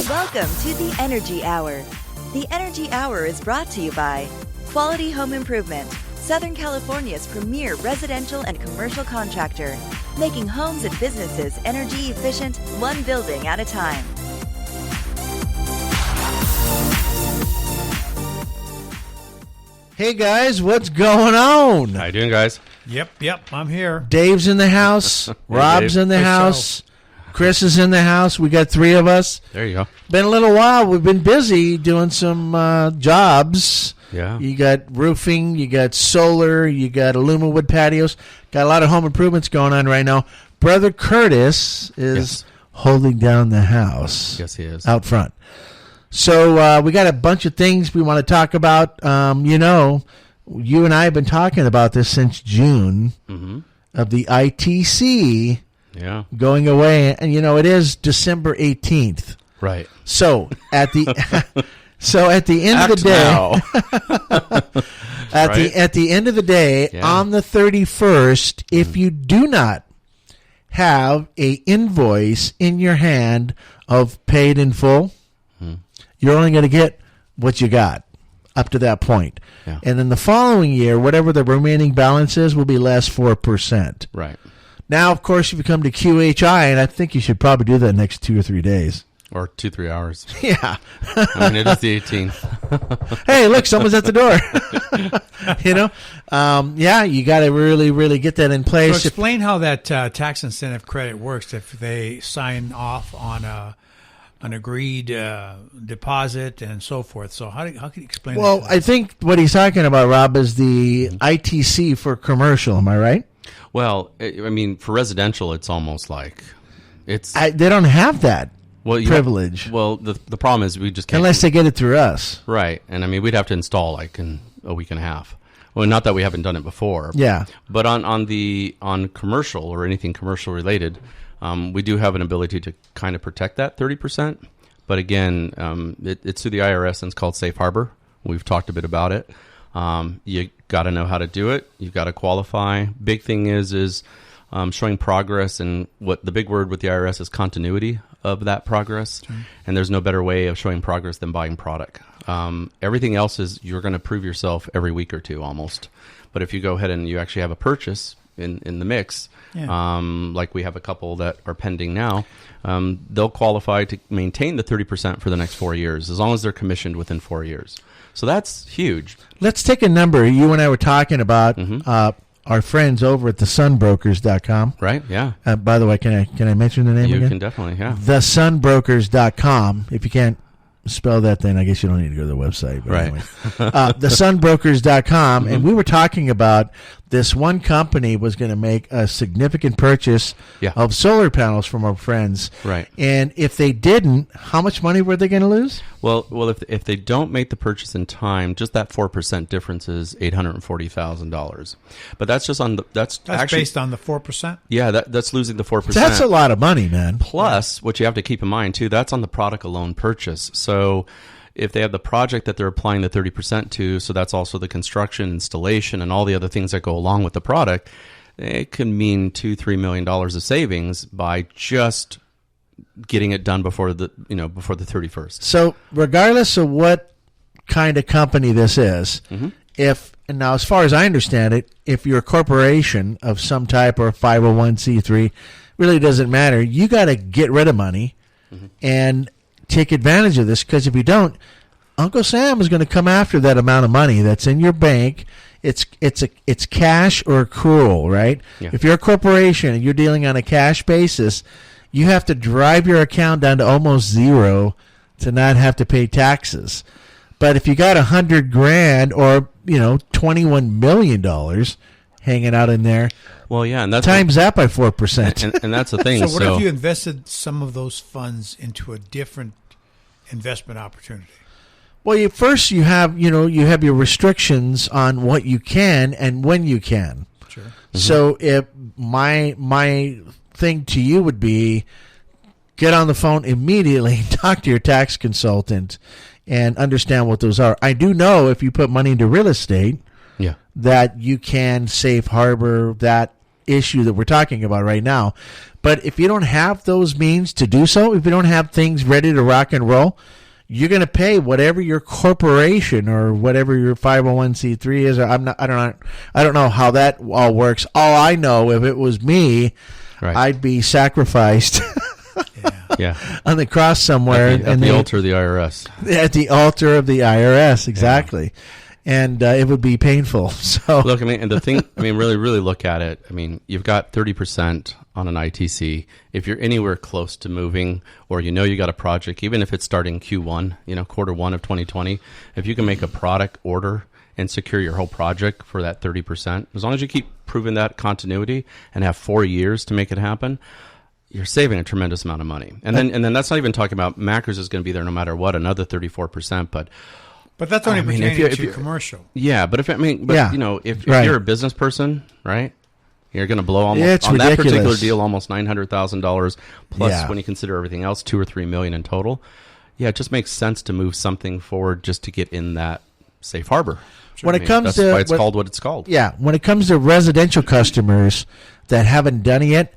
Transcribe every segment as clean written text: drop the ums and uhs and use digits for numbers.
Welcome to the Energy Hour. The Energy Hour is brought to you by Quality Home Improvement, Southern California's premier residential and commercial contractor, making homes and businesses energy efficient, one building at a time. Hey guys, what's going on? How you doing, guys? Yep, I'm here. Dave's in the house. Rob's Dave. in the Hey, house. Chris is in the house. We got three of us. There you go. Been a little while. We've been busy doing some jobs. Yeah. You got roofing, you got solar, you got aluminum wood patios. Got a lot of home improvements going on right now. Brother Curtis is holding down the house. Yes, he is. Out front. So we got a bunch of things we want to talk about. You and I have been talking about this since June of the ITC going away. And, it is December 18th. Right. So at the end of the day, at the end of the day, on the 31st, if you do not have a invoice in your hand of paid in full, you're only going to get what you got up to that point. Yeah. And then the following year, whatever the remaining balance is, will be less 4%. Right. Now, of course, you come to QHI, and I think you should probably do that next 2 or 3 days. Or 2-3 hours. Yeah. I mean, it is the 18th. Hey, look, someone's at the door. You got to really, really get that in place. So explain how that tax incentive credit works if they sign off on an agreed deposit and so forth. So how can you explain that? Well, I think what he's talking about, Rob, is the ITC for commercial. Am I right? Well, I mean, for residential, it's almost like it's. They don't have that privilege. The problem is we just can't. Unless they get it through us. Right. And I mean, we'd have to install like in a week and a half. Well, not that we haven't done it before. Yeah. But on commercial or anything commercial related, we do have an ability to kind of protect that 30%. But again, it's through the IRS and it's called Safe Harbor. We've talked a bit about it. You got to know how to do it. You've got to qualify. Big thing is showing progress, and what the big word with the IRS is continuity of that progress. Sure. And there's no better way of showing progress than buying product. Everything else is you're going to prove yourself every week or two almost. But if you go ahead and you actually have a purchase in the mix, like we have a couple that are pending now, they'll qualify to maintain the 30% for the next 4 years, as long as they're commissioned within 4 years. So that's huge. Let's take a number. You and I were talking about our friends over at thesunbrokers.com. Right, yeah. By the way, can I mention the name again? You can definitely, yeah. Thesunbrokers.com. If you can't spell that, then I guess you don't need to go to the website. But right. Anyway. Thesunbrokers.com. And we were talking about this one company was going to make a significant purchase of solar panels from our friends. Right. And if they didn't, how much money were they going to lose? Well, if they don't make the purchase in time, just that 4% difference is $840,000. But that's just on that's actually based on the 4%. Yeah, that's losing the 4%. That's a lot of money, man. Plus, what you have to keep in mind too, that's on the product alone purchase. So if they have the project that they're applying the 30% to, so that's also the construction, installation, and all the other things that go along with the product, it can mean $2-3 million of savings by just getting it done before the 31st. So regardless of what kind of company this is, and now as far as I understand it, if you're a corporation of some type or a 501c3, really doesn't matter. You got to get rid of money and take advantage of this, because if you don't, Uncle Sam is going to come after that amount of money that's in your bank. It's cash or accrual, right? Yeah. If you're a corporation and you're dealing on a cash basis, you have to drive your account down to almost zero to not have to pay taxes. But if you got $100,000 or $21 million hanging out in there, well, yeah, and that's times that by 4%, and that's the thing. So, what if you invested some of those funds into a different investment opportunity? Well, you have your restrictions on what you can and when you can. Sure. So, if my thing to you would be, get on the phone immediately, talk to your tax consultant, and understand what those are. I do know if you put money into real estate, that you can safe harbor that issue that we're talking about right now. But if you don't have those means to do so, if you don't have things ready to rock and roll, you're going to pay whatever your corporation or whatever your 501c3 is. Or I don't know how that all works. All I know, if it was me, Right. I'd be sacrificed Yeah. on the cross somewhere At the altar of the IRS. At the altar of the IRS, exactly. And it would be painful. So Look, I mean, and the thing, I mean, really, really look at it. I mean, you've got 30% on an ITC. If you're anywhere close to moving, or you got a project, even if it's starting Q1, quarter one of 2020, if you can make a product order and secure your whole project for that 30%, as long as you keep proving that continuity and have 4 years to make it happen, you're saving a tremendous amount of money. And then that's not even talking about Macros is going to be there no matter what, another 34%, But that's only pertaining if to you- commercial. yeah, but if if Right. you're a business person, right, you're going to blow almost It's on that particular ridiculous. deal almost $900,000 plus Yeah. when you consider everything else, $2 or $3 million in total. Yeah, it just makes sense to move something forward just to get in that safe harbor. when I it mean, comes that's to why it's called what it's called. Yeah, when it comes to residential customers that haven't done it yet,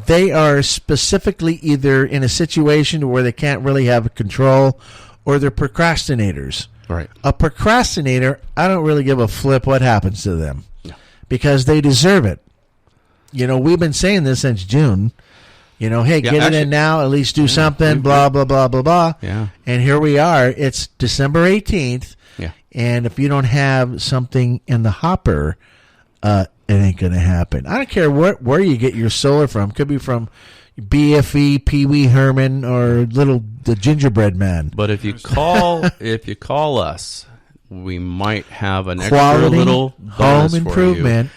they are specifically either in a situation where they can't really have control, or they're procrastinators. Right. A procrastinator, I don't really give a flip what happens to them, Yeah. because they deserve it. We've been saying this since June. Hey, Yeah, get it actually- in now, at least do something, we've- blah, blah, blah, blah, blah. Yeah. And here we are. It's December 18th. Yeah. And if you don't have something in the hopper, it ain't going to happen. I don't care where you get your solar from. Could be from BFE, Pee Wee Herman, or the gingerbread man. But if you call us, we might have an extra Quality little bonus home for improvement.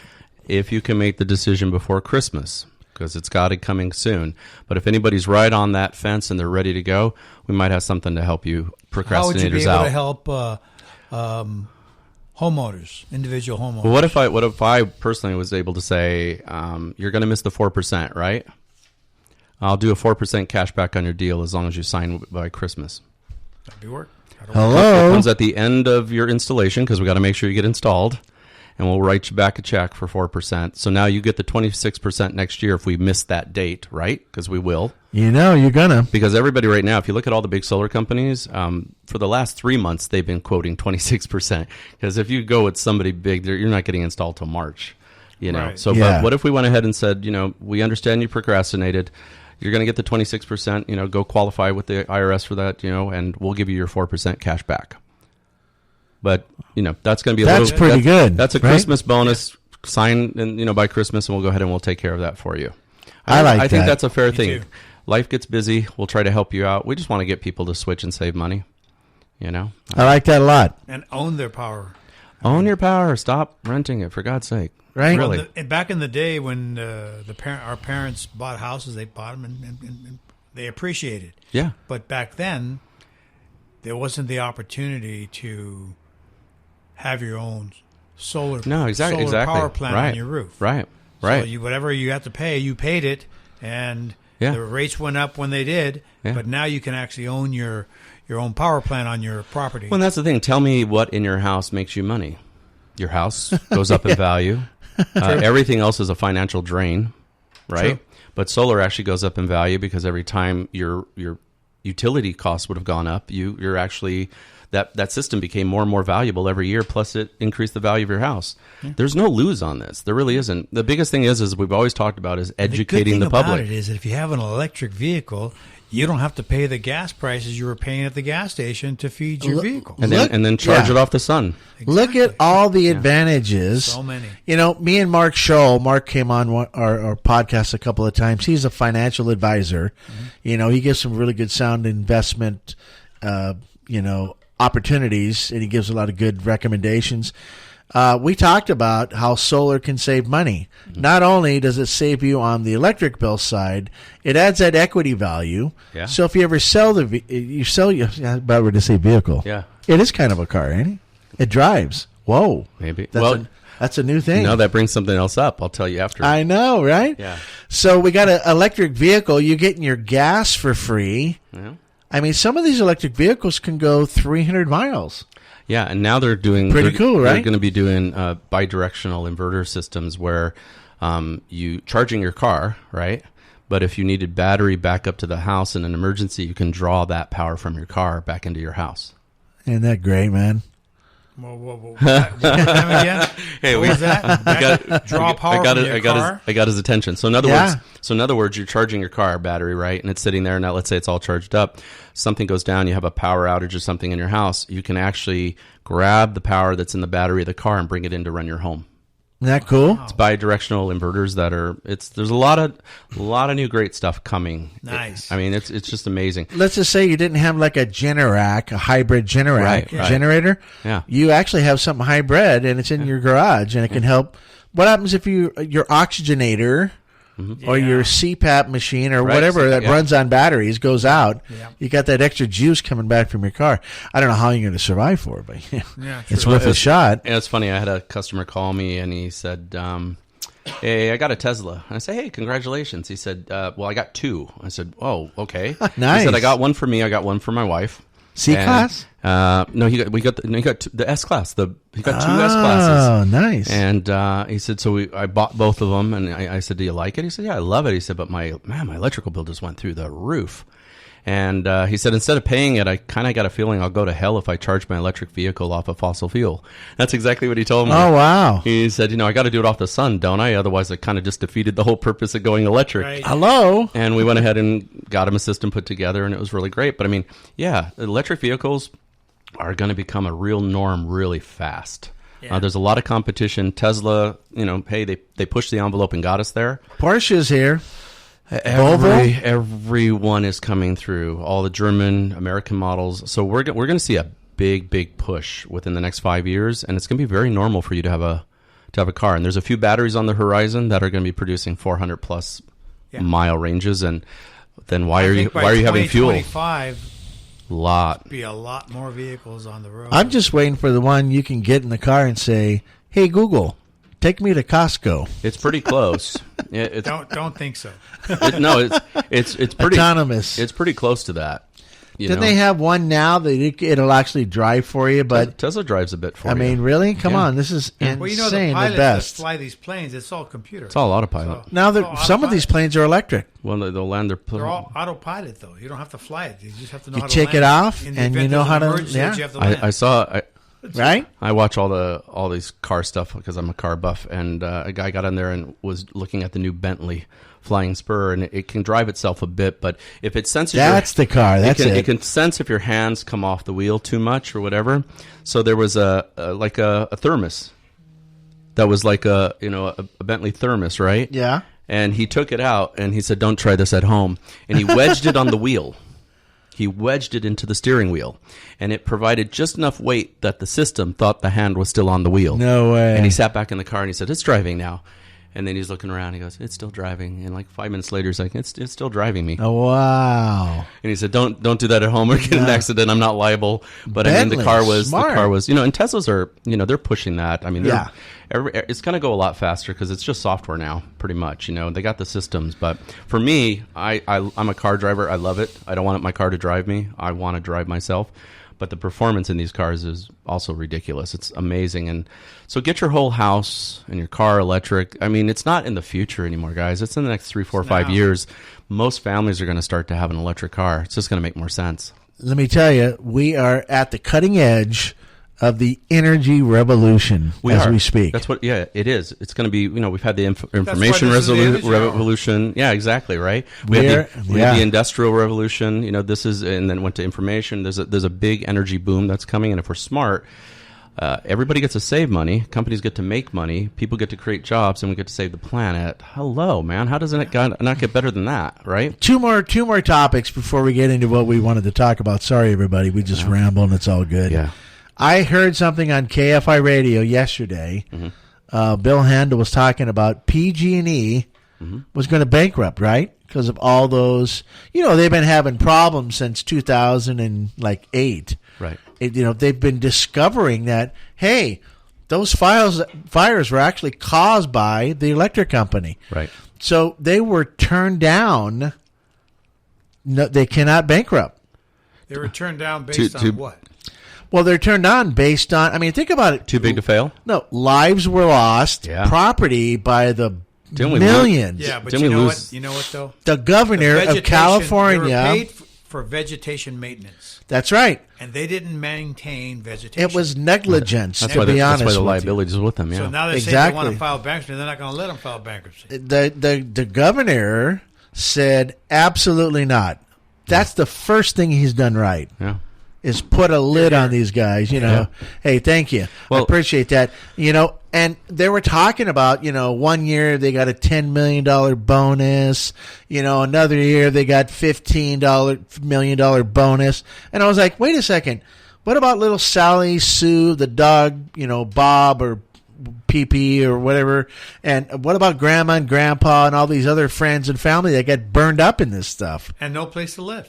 you if you can make the decision before Christmas, because it's got it coming soon. But if anybody's right on that fence and they're ready to go, we might have something to help you procrastinators How would you be able out. to help homeowners, individual homeowners? Well, what if I personally was able to say, you're going to miss the 4%, right? I'll do a 4% cash back on your deal as long as you sign by Christmas. That'd be work. It Hello? comes at the end of your installation because we got to make sure you get installed, and we'll write you back a check for 4%. So now you get the 26% next year if we miss that date, right? Because we will. You're going to. Because everybody right now, if you look at all the big solar companies, for the last 3 months, they've been quoting 26%. Because if you go with somebody big, you're not getting installed till March. Right. So Yeah. but what if we went ahead and said, we understand you procrastinated. You're going to get the 26%, go qualify with the IRS for that, and we'll give you your 4% cash back. But, that's going to be That's pretty good, That's a right? Christmas bonus. Sign, and by Christmas, and we'll go ahead and we'll take care of that for you. I think that. that's a fair thing. too. Life gets busy. We'll try to help you out. We just want to get people to switch and save money. I like that a lot. And own their power. Own your power. Stop renting it, for God's sake. Right? Really? Back in the day when our parents bought houses, they bought them and they appreciated. Yeah. But back then, there wasn't the opportunity to have your own solar power plant right. on your roof. Right. So whatever you have to pay, you paid it, and Yeah. the rates went up when they did. Yeah. But now you can actually own your own power plant on your property. Well, and that's the thing. Tell me what in your house makes you money. Your house goes up in value. Everything else is a financial drain, right? True. But solar actually goes up in value because every time your utility costs would have gone up, you're actually that system became more and more valuable every year. Plus, it increased the value of your house. There's no lose on this. There really isn't. The biggest thing is we've always talked about is educating the the good thing public. about it is that if you have an electric vehicle, you don't have to pay the gas prices you were paying at the gas station to feed your vehicle. And Look- then charge yeah. it off the sun. Look at all the advantages. So many. Me and Mark Scholl, Mark came on our podcast a couple of times. He's a financial advisor. He gives some really good sound investment, opportunities, and he gives a lot of good recommendations. We talked about how solar can save money. Not only does it save you on the electric bill side, it adds that equity value. Yeah. So if you ever sell about ready to say vehicle. Yeah. It is kind of a car, ain't it? It drives. Whoa. Maybe. That's a new thing. No, that brings something else up. I'll tell you after. I know, right? Yeah. So we got an electric vehicle. You're getting your gas for free. Yeah. I mean, some of these electric vehicles can go 300 miles. Yeah, and now they're doing Pretty cool, right? They're going to be doing bidirectional inverter systems where you charging your car, right? But if you needed battery backup to the house in an emergency, you can draw that power from your car back into your house. Isn't that great, man? Whoa. What again? Hey, what was that? Draw power from your car? I got his attention. So in other words, you're charging your car battery, right? And it's sitting there. Now let's say it's all charged up. Something goes down. You have a power outage or something in your house. You can actually grab the power that's in the battery of the car and bring it in to run your home. Isn't that cool? It's bi-directional inverters that are. There's a lot of new great stuff coming. Nice. It's just amazing. Let's just say you didn't have like a Generac, a hybrid Generac generator. Yeah. You actually have something hybrid, and it's in your garage, and it can help. What happens if your oxygenator or your CPAP machine or whatever that runs on batteries goes out? Yeah. You got that extra juice coming back from your car. I don't know how you're going to survive for it, but it's worth a shot. And it's funny. I had a customer call me, and he said, "Hey, I got a Tesla." And I said, "Hey, congratulations." He said, "Well, I got two." I said, "Oh, okay." Nice. He said, "I got one for me. I got one for my wife." C-Class? No, he got the S-Class. He got two S-Classes. Oh, nice. And he said, so I bought both of them, and I said, "Do you like it?" He said, "Yeah, I love it." He said, "But my electrical bill just went through the roof." And he said, instead of paying it, I kind of got a feeling I'll go to hell if I charge my electric vehicle off of fossil fuel. That's exactly what he told me. Oh, wow. He said, I got to do it off the sun, don't I? Otherwise, it kind of just defeated the whole purpose of going electric. Right. Hello. And we went ahead and got him a system put together, and it was really great. But, electric vehicles are going to become a real norm really fast. Yeah. There's a lot of competition. Tesla, hey, they pushed the envelope and got us there. Porsche's here. Volvo? Everyone is coming through. All the German, American models. So we're going to see a big push within the next 5 years, and it's going to be very normal for you to have a car. And there's a few batteries on the horizon that are going to be producing 400 plus mile ranges. And then why are you having fuel? 2025, be a lot more vehicles on the road. I'm just waiting for the one you can get in the car and say, "Hey Google, take me to Costco." It's pretty close. Don't think so. It's pretty autonomous. It's pretty close to that. Didn't they have one now that it'll actually drive for you? But Tesla drives a bit for you. I mean, really? Come on, this is insane. Well, the pilots that fly these planes, it's all computer. It's all autopilot. So, now some of these planes are electric. Well, they'll land their. They're all autopilot though. You don't have to fly it. You just have to know how to take land it off, in the and you event know there's how an to. emergency that you have to land. I saw. Right? I watch all these car stuff because I'm a car buff, and a guy got on there and was looking at the new Bentley Flying Spur, and it can drive itself a bit, but if it senses the car. It can sense if your hands come off the wheel too much or whatever. So there was a thermos that was like a Bentley thermos, right? Yeah. And he took it out and he said, "Don't try this at home." And he wedged it on the wheel. He wedged it into the steering wheel, and it provided just enough weight that the system thought the hand was still on the wheel. No way. And he sat back in the car and he said, "It's driving now." And then he's looking around. He goes, "It's still driving." And like 5 minutes later, he's like, "It's still driving me." Oh, wow. And he said, "Don't do that at home or get an accident. I'm not liable." But Bentley, the car was, smart. and Teslas are, they're pushing that. I mean, it's going to go a lot faster because it's just software now, pretty much. They got the systems. But for me, I'm a car driver. I love it. I don't want my car to drive me. I want to drive myself. But the performance in these cars is also ridiculous. It's amazing. And so get your whole house and your car electric. I mean, it's not in the future anymore, guys. It's in the next 3, 4, 5 years. Most families are going to start to have an electric car. It's just going to make more sense. Let me tell you, we are at the cutting edge of the energy revolution as we speak. That's what, it is. It's going to be, we've had the information revolution. Yeah, exactly, right? We had the industrial revolution, and then went to information. There's a big energy boom that's coming, and if we're smart, everybody gets to save money, companies get to make money, people get to create jobs, and we get to save the planet. Hello, man. How doesn't it not get better than that, right? Two more topics before we get into what we wanted to talk about. Sorry, everybody. We just ramble, and it's all good. Yeah. I heard something on KFI radio yesterday. Bill Handel was talking about PG&E was going to bankrupt, right? Because of all those, they've been having problems since 2008. Right. They've been discovering that, hey, those fires were actually caused by the electric company. Right. So they were turned down. No, they cannot bankrupt. They were turned down based on what? Well, they're turned on based on, think about it. Too big to fail? No, lives were lost, Yeah. property by the Didn't we millions. Yeah, but Didn't you we know lose- what? You know what though? The governor The of vegetation- California. They were paid for vegetation maintenance, That's right. and they didn't maintain vegetation. It was negligence. That's to why be that's honest why the with liability is with them. Yeah. So now they say they want Exactly. to file bankruptcy. They're not going to let them file bankruptcy. you. The governor said absolutely not. That's the first thing he's done right. yeah. Is put a lid on these guys, Yeah. Hey, thank you. I Well- appreciate that. And they were talking about, 1 year they got a $10 million bonus, another year they got $15 million bonus. And I was like, wait a second. What about little Sally, Sue, the dog, Bob or PP or whatever? And what about grandma and grandpa and all these other friends and family that got burned up in this stuff? And no place to live.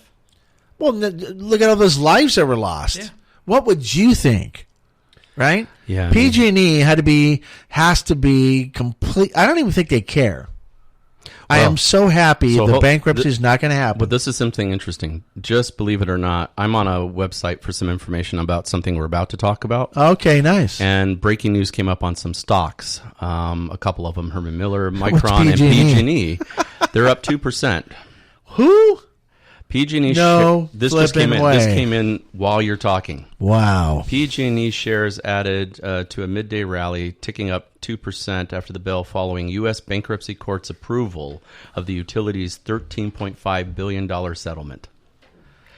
Well, look at all those lives that were lost. Yeah. What would you think? Right? Yeah, I PG&E has to be complete. I don't even think they care. I Well, am so happy so the hold- bankruptcy is not going to happen. But this is something interesting. Just believe it or not, I'm on a website for some information about something we're about to talk about. Okay, nice. And breaking news came up on some stocks. A couple of them, Herman Miller, Micron, and PG&E? PG&E. They're up 2%. Who? PG&E. No This just came flipping in. way. This came in while you're talking. Wow. PG&E shares added to a midday rally, ticking up 2% after the bell following U.S. bankruptcy court's approval of the utility's $13.5 billion settlement.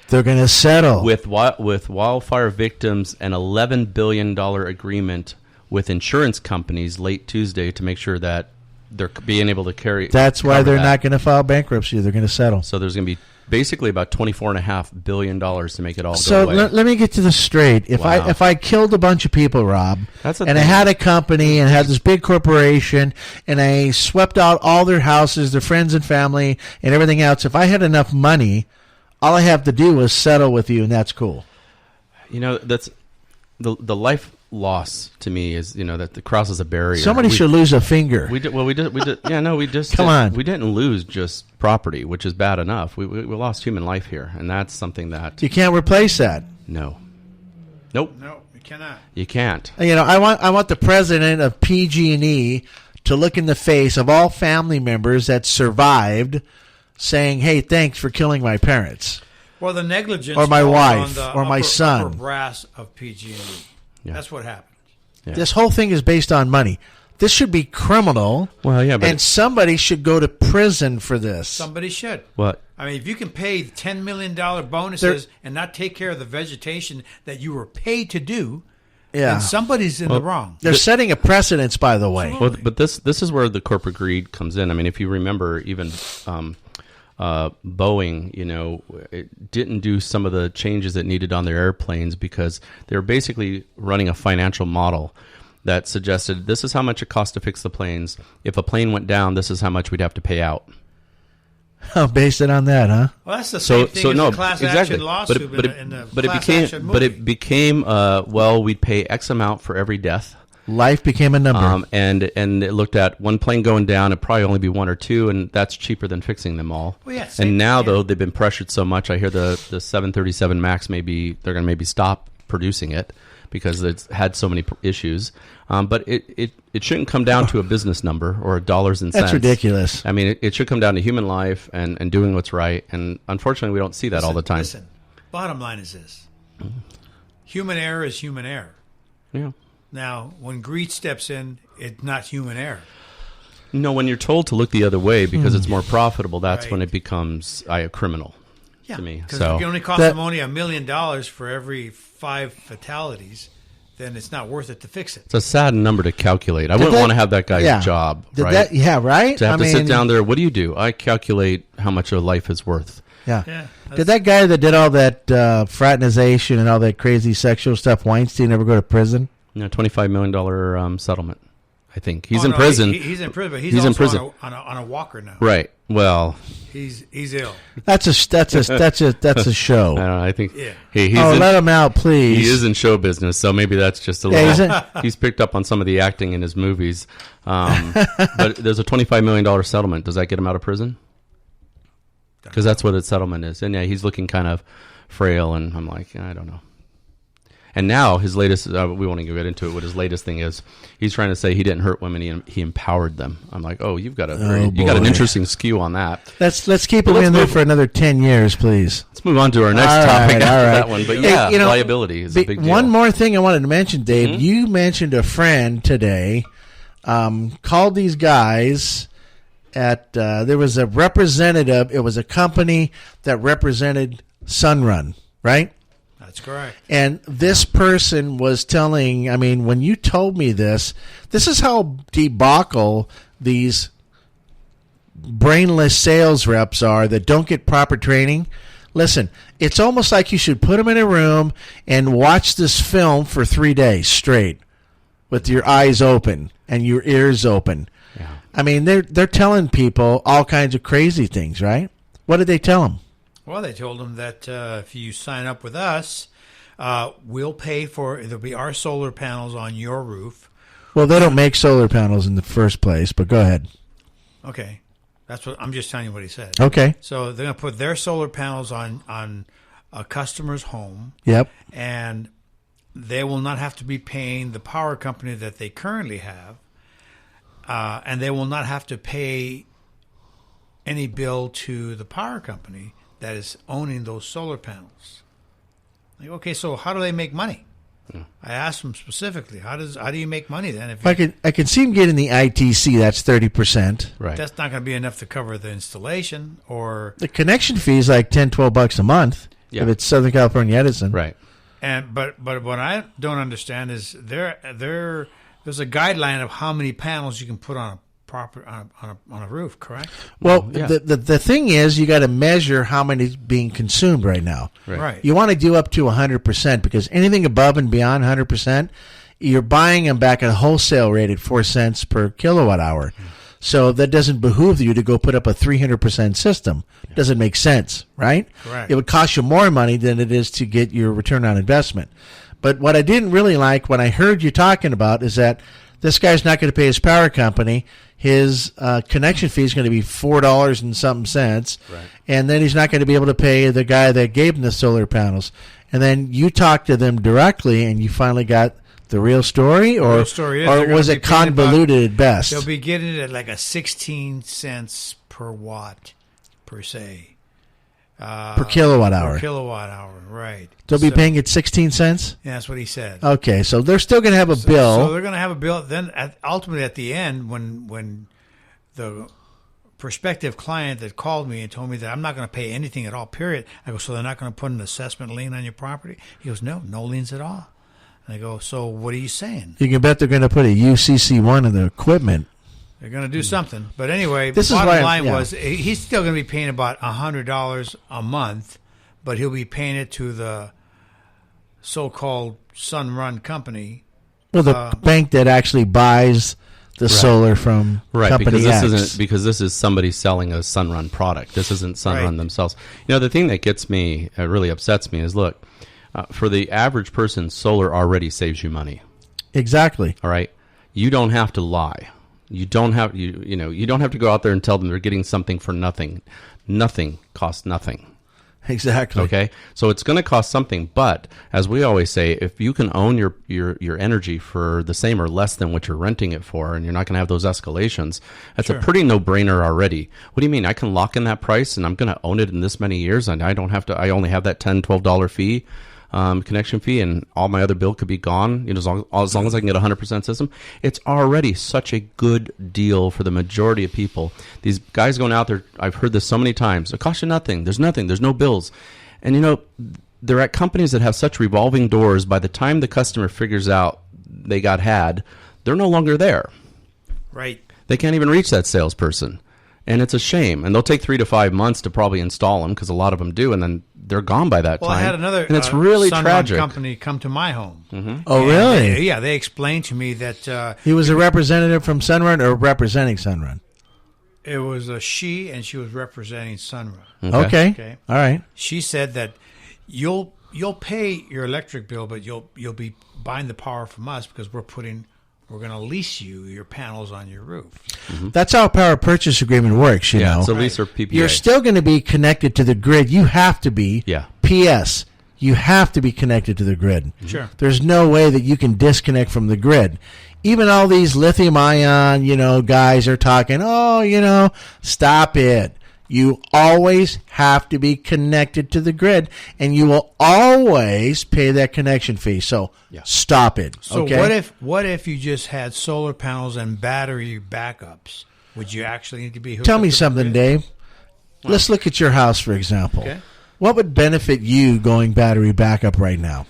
They're going to settle. With wildfire victims, an $11 billion agreement with insurance companies late Tuesday to make sure that they're being able to carry. That's why cover they're that. not going to file bankruptcy. They're going to settle. So there's going to be basically about $24.5 billion to make it all So go away. let me get to this straight. If Wow. I killed a bunch of people, Rob, That's the and I thing. had a company and had this big corporation, and I swept out all their houses, their friends and family, and everything else, if I had enough money, all I have to do is settle with you, and that's cool. That's the life loss to me is that the crosses a barrier. Somebody should lose a finger. We did. Yeah, no, we just Come on. We didn't lose just property, which is bad enough. We lost human life here, and that's something that You can't replace that. nope, No, you cannot. you can't. I want the president of PG&E to look in the face of all family members that survived, saying, "Hey, thanks for killing my parents." Well, the negligence Or my falls wife, on the or my son. upper brass of PG&E. Yeah. That's what happened. Yeah. This whole thing is based on money. This should be criminal. Well, yeah, but and somebody should go to prison for this. Somebody should. what? I mean, if you can pay $10 million bonuses and not take care of the vegetation that you were paid to do, then somebody's in the wrong. They're setting a precedence, by the way. Well, but this is where the corporate greed comes in. I mean, if you remember, even Boeing, it didn't do some of the changes it needed on their airplanes because they were basically running a financial model that suggested this is how much it costs to fix the planes. If a plane went down, this is how much we'd have to pay out. Based it on that, huh? Well, that's the same thing as no, the class exactly. action lawsuit in the class action movie. But it became we'd pay X amount for every death. Life became a number. And it looked at one plane going down, it'd probably only be one or two, and that's cheaper than fixing them all. Well, yeah, same and now, thing, yeah. though, they've been pressured so much. I hear the 737 MAX they're going to maybe stop producing it because it's had so many issues. But it shouldn't come down to a business number or dollars and cents. That's ridiculous. I mean, it should come down to human life and doing what's right. And unfortunately, we don't see that all the time. Listen, bottom line is this. Human error is human error. Yeah. Now, when greed steps in, it's not human error. No, when you're told to look the other way because it's more profitable, that's Right. when it becomes a criminal Yeah, to me. because So if it only costs them only $1 million for every 5 fatalities, then it's not worth it to fix it. it's a sad number to calculate. I wouldn't want to have that guy's job, right? Right? To have to sit down there. What do? I calculate how much a life is worth. Yeah. Did that guy that did all that fraternization and all that crazy sexual stuff, Weinstein, ever go to prison? $25 million settlement. I think he's Oh, in no, prison. He's in prison, but he's in also prison. on a walker now. Right. Well, He's ill. That's a show. I don't know. I think Yeah. he's Let him out, please. he is in show business, so maybe that's just a Yeah, little. He's picked up on some of the acting in his movies. But there's a $25 million settlement. Does that get him out of prison? Because that's what the settlement is. And yeah, he's looking kind of frail, and I'm like, I don't know. And now his latest, we won't even get into it. What his latest thing is, he's trying to say he didn't hurt women; he empowered them. I'm like, oh, you got an interesting skew on that. Let's keep him in there for another 10 years, please. Let's move on to our next topic after that one. But yeah, Hey, liability is a big deal. One more thing I wanted to mention, Dave. You mentioned a friend today called these guys at. There was a representative. It was a company that represented Sunrun, right? That's correct. And this person was telling, I mean, when you told me this is how debacle these brainless sales reps are that don't get proper training. Listen, it's almost like you should put them in a room and watch this film for 3 days straight with your eyes open and your ears open. Yeah. I mean, they're telling people all kinds of crazy things, right? What did they tell them? Well, they told them that if you sign up with us, we'll pay for it'll be our solar panels on your roof. Well, they don't make solar panels in the first place, but go ahead. Okay, that's what I'm just telling you what he said. Okay. So they're going to put their solar panels on a customer's home. Yep. And they will not have to be paying the power company that they currently have, and they will not have to pay any bill to the power company that is owning those solar panels. Like, okay, so how do they make money? Yeah. I asked them specifically, how do you make money then? If I can see them getting the ITC. That's 30%. Right. That's not going to be enough to cover the installation or the connection fee is like $10-12 a month. Yeah. If it's Southern California Edison. Right. And but what I don't understand is there's a guideline of how many panels you can put on a roof, correct? Well, yeah. the thing is, you got to measure how many is being consumed right now. Right. You want to do up to 100% because anything above and beyond 100%, you're buying them back at a wholesale rate at 4 cents per kilowatt hour. So that doesn't behoove you to go put up a 300% system. It doesn't make sense, right? Correct. It would cost you more money than it is to get your return on investment. But what I didn't really like when I heard you talking about is that this guy's not going to pay his power company. His connection fee is going to be $4 and something cents. Right. And then he's not going to be able to pay the guy that gave him the solar panels. And then you talked to them directly and you finally got the real story, or, real story is or was it convoluted at best? They'll be getting it at like a 16 cents per watt, per se. Per kilowatt hour. Per kilowatt hour, right. They'll be paying it 16 cents? Yeah, that's what he said. Okay, so they're still going to have a bill. So they're going to have a bill. Then ultimately at the end, when the prospective client that called me and told me that I'm not going to pay anything at all, period, I go, so they're not going to put an assessment lien on your property? He goes, no liens at all. And I go, so what are you saying? You can bet they're going to put a UCC1 in the equipment. They're going to do something. But anyway, this bottom line was he's still going to be paying about $100 a month, but he'll be paying it to the so-called Sunrun company. Well, the bank that actually buys the solar from company X. Because this is somebody selling a Sunrun product. This isn't Sunrun themselves. You know, the thing that gets me, really upsets me is, look, for the average person, solar already saves you money. Exactly. All right? You don't have to lie. You don't have you don't have to go out there and tell them they're getting something for nothing. Nothing costs nothing. Exactly. Okay? So it's going to cost something, but as we always say, if you can own your energy for the same or less than what you're renting it for, and you're not going to have those escalations, that's a pretty no-brainer already. What do you mean? I can lock in that price and I'm going to own it in this many years, and I don't have to. I only have that $10, $12 fee. Connection fee, and all my other bill could be gone, as long as I can get a 100% system. It's already such a good deal for the majority of people. These guys going out there, I've heard this so many times, it costs you nothing, there's no bills. And they're at companies that have such revolving doors. By the time the customer figures out they got had, they're no longer there. Right. They can't even reach that salesperson. And it's a shame. And they'll take 3 to 5 months to probably install them, because a lot of them do, and then they're gone by that time. Well, I had another and it's really tragic. company come to my home. Mm-hmm. Oh, really? They explained to me that he was a representative from Sunrun or representing Sunrun? It was a she, and she was representing Sunrun. Okay. All right. She said that you'll pay your electric bill, but you'll be buying the power from us because we're going to lease you your panels on your roof. Mm-hmm. That's how a power purchase agreement works, you know. It's a lease or PPA. You're still going to be connected to the grid. You have to be. Yeah. P.S. you have to be connected to the grid. Sure. There's no way that you can disconnect from the grid. Even all these lithium ion, guys are talking, stop it. You always have to be connected to the grid, and you will always pay that connection fee. So stop it. So okay? what if you just had solar panels and battery backups? Would you actually need to be hooked Tell up me to the something, grid? Dave. Let's look at your house, for example. Okay. What would benefit you going battery backup right now?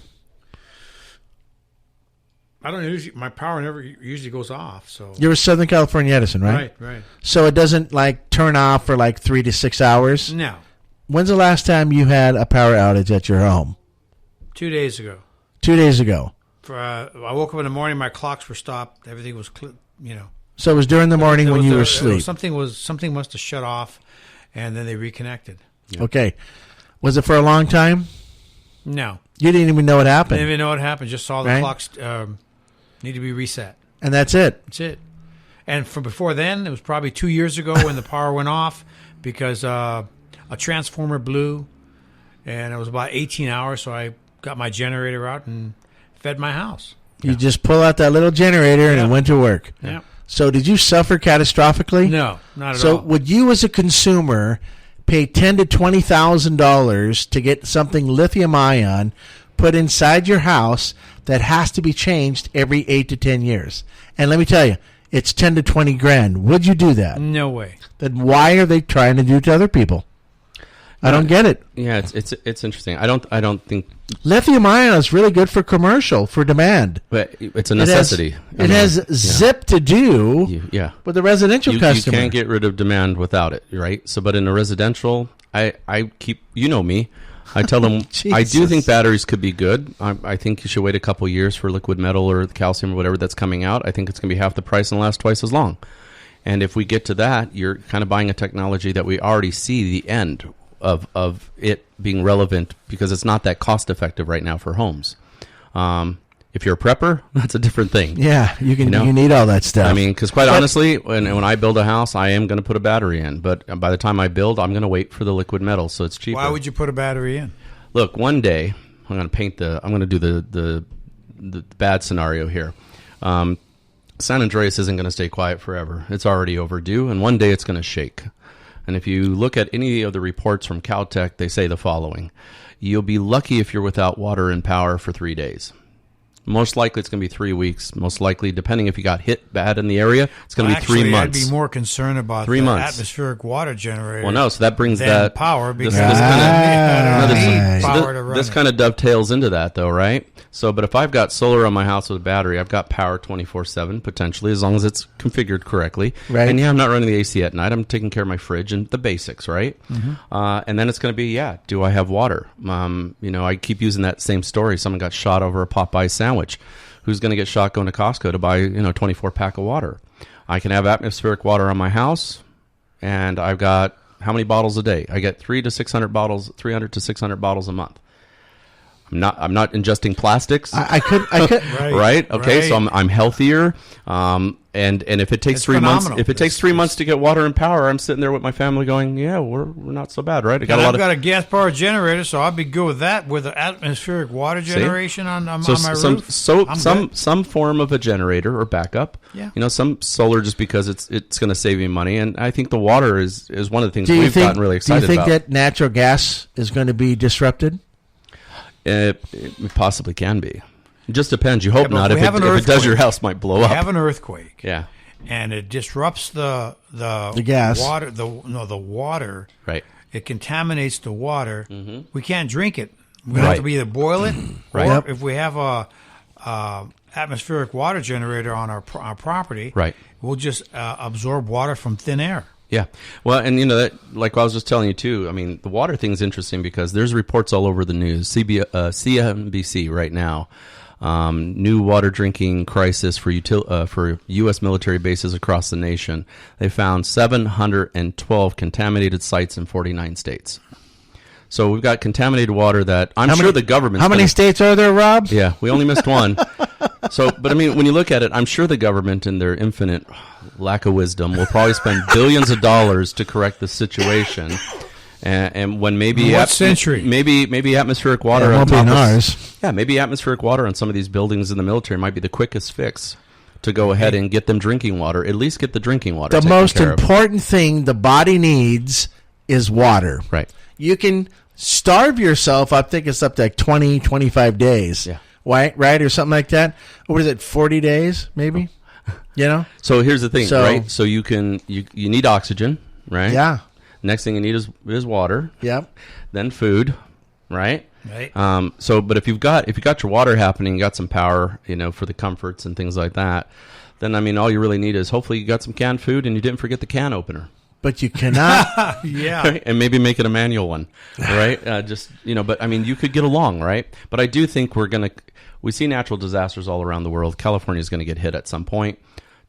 I don't usually. My power never usually goes off. So You're a Southern California Edison, right? right. So it doesn't turn off for 3 to 6 hours? No. When's the last time you had a power outage at your home? 2 days ago. 2 days ago. I woke up in the morning. My clocks were stopped. Everything was, So it was during the morning when you were asleep. Something must have shut off, and then they reconnected. Okay. Was it for a long time? No. You didn't even know what I happened. didn't even know what happened. Just saw the Right. clocks need to be reset. And that's it. That's it. And from before then, it was probably 2 years ago when the power went off because a transformer blew, and it was about 18 hours. So I got my generator out and fed my house. You just pull out that little generator and it went to work. Yeah. So did you suffer catastrophically? No, not at So all. would you as a consumer pay $10,000 to $20,000 to get something lithium ion put inside your house that has to be changed every 8 to 10 years? And let me tell you, it's 10 to 20 grand. Would you do that? No way. Then why are they trying to do it to other people? I don't get it. Yeah, it's interesting. I don't think, Lithium ion is really good for commercial, for demand. but it's a necessity. It has zip to do Yeah. with the residential You customer. can't get rid of demand without it, right? So, but in a residential, I keep, me, I tell them, I do Jesus. think batteries could be good. I think you should wait a couple years for liquid metal or the calcium or whatever that's coming out. I think it's going to be half the price and last twice as long. And if we get to that, you're kind of buying a technology that we already see the end of it being relevant because it's not that cost effective right now for homes. If you're a prepper, that's a different thing. Yeah, you need all that stuff. I mean, because quite honestly, when I build a house, I am going to put a battery in. But by the time I build, I'm going to wait for the liquid metal, so it's cheaper. Why would you put a battery in? Look, one day I'm going to do the bad scenario here. San Andreas isn't going to stay quiet forever. It's already overdue, and one day it's going to shake. And if you look at any of the reports from Caltech, they say the following: you'll be lucky if you're without water and power for 3 days. Most likely it's going to be 3 weeks. Most likely, depending if you got hit bad in the area, it's going to be 3 months. I'd be more concerned about 3 the months. atmospheric water generator. Well, no, so that brings than that power because this I so don't need power to run this it. kind of dovetails into that, though, right? So, but if I've got solar on my house with a battery, I've got power 24/7 potentially, as long as it's configured correctly. Right. And I'm not running the AC at night. I'm taking care of my fridge and the basics, right? And then it's going to be, do I have water? I keep using that same story. Someone got shot over a Popeye sandwich. Who's going to get shot going to Costco to buy 24-pack of water? I can have atmospheric water on my house, and I've got how many bottles a day? I get 300 to 600 bottles a month. I'm not ingesting plastics. I could. Right. Okay. Right. So I'm healthier. And if it takes It's 3 months, phenomenal. if it takes 3 months to get water and power, I'm sitting there with my family going, yeah, we're not so bad, right? I've got a gas power generator, so I'd be good with that. With the atmospheric water generation on my roof. Some form of a generator or backup. Yeah. Some solar just because it's going to save you money, and I think the water is one of the things we've gotten really excited about. Do you think about. that natural gas is going to be disrupted? It possibly can be. It just depends. You hope not. If it does, your house might blow up. We have an earthquake. Yeah. And it disrupts the gas. water. The water. Right. It contaminates the water. Mm-hmm. We can't drink it. We have to either boil it, Right. or Yep. if we have a atmospheric water generator on our property, Right. we'll just absorb water from thin air. Yeah. Well, and that, like I was just telling you too, I mean, the water thing is interesting because there's reports all over the news. CNBC right now, new water drinking crisis for U.S. military bases across the nation. They found 712 contaminated sites in 49 states. So we've got contaminated water that I'm sure the government. How many states are there, Rob? Yeah, we only missed one. But I mean, when you look at it, I'm sure the government, in their infinite lack of wisdom, will probably spend billions of dollars to correct the situation. And when maybe What century? Maybe atmospheric water it on won't be top in of, ours. yeah, maybe atmospheric water on some of these buildings in the military might be the quickest fix to go ahead and get them drinking water. At least get the drinking water. The taken most care of. important thing the body needs is water. Right. You can starve yourself, I think it's up to like 20, 25 days. Yeah. Right? Or something like that. Or is it 40 days, maybe? You know? So here's the thing, So- right? So you need oxygen, right? Yeah. Next thing you need is water. Yep. Then food, right? Right. But if you've got your water happening, you got some power, for the comforts and things like that, then I mean, all you really need is hopefully you got some canned food and you didn't forget the can opener. But you cannot. Yeah. Right? And maybe make it a manual one, right? But I mean, you could get along, right? But I do think we see natural disasters all around the world. California is going to get hit at some point.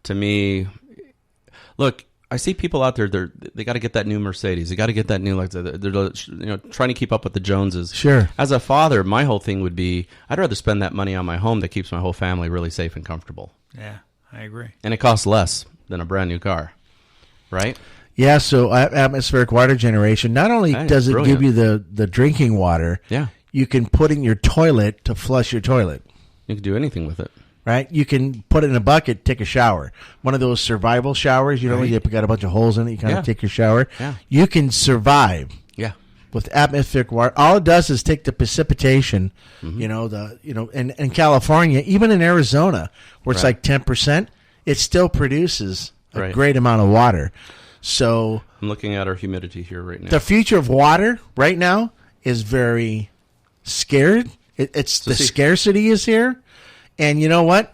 To me, look, I see people out there. They got to get that new Mercedes. They got to get that new. They're trying to keep up with the Joneses. Sure. As a father, my whole thing would be I'd rather spend that money on my home that keeps my whole family really safe and comfortable. Yeah, I agree. And it costs less than a brand new car, right? Yeah, so atmospheric water generation, not only Hey, does it brilliant. give you the drinking water, Yeah, you can put in your toilet to flush your toilet, you can do anything with it. right? You can put it in a bucket, take a shower. One of those survival showers, where you got a bunch of holes in it, you kind Yeah. of take your shower. Yeah. You can survive Yeah. with atmospheric water. All it does is take the precipitation, in California, even in Arizona, where it's Right. like 10%, it still produces a Right. great amount of water. So I'm looking at our humidity here right now. the future of water right now is very scared. It's the see- scarcity is here, and you know what?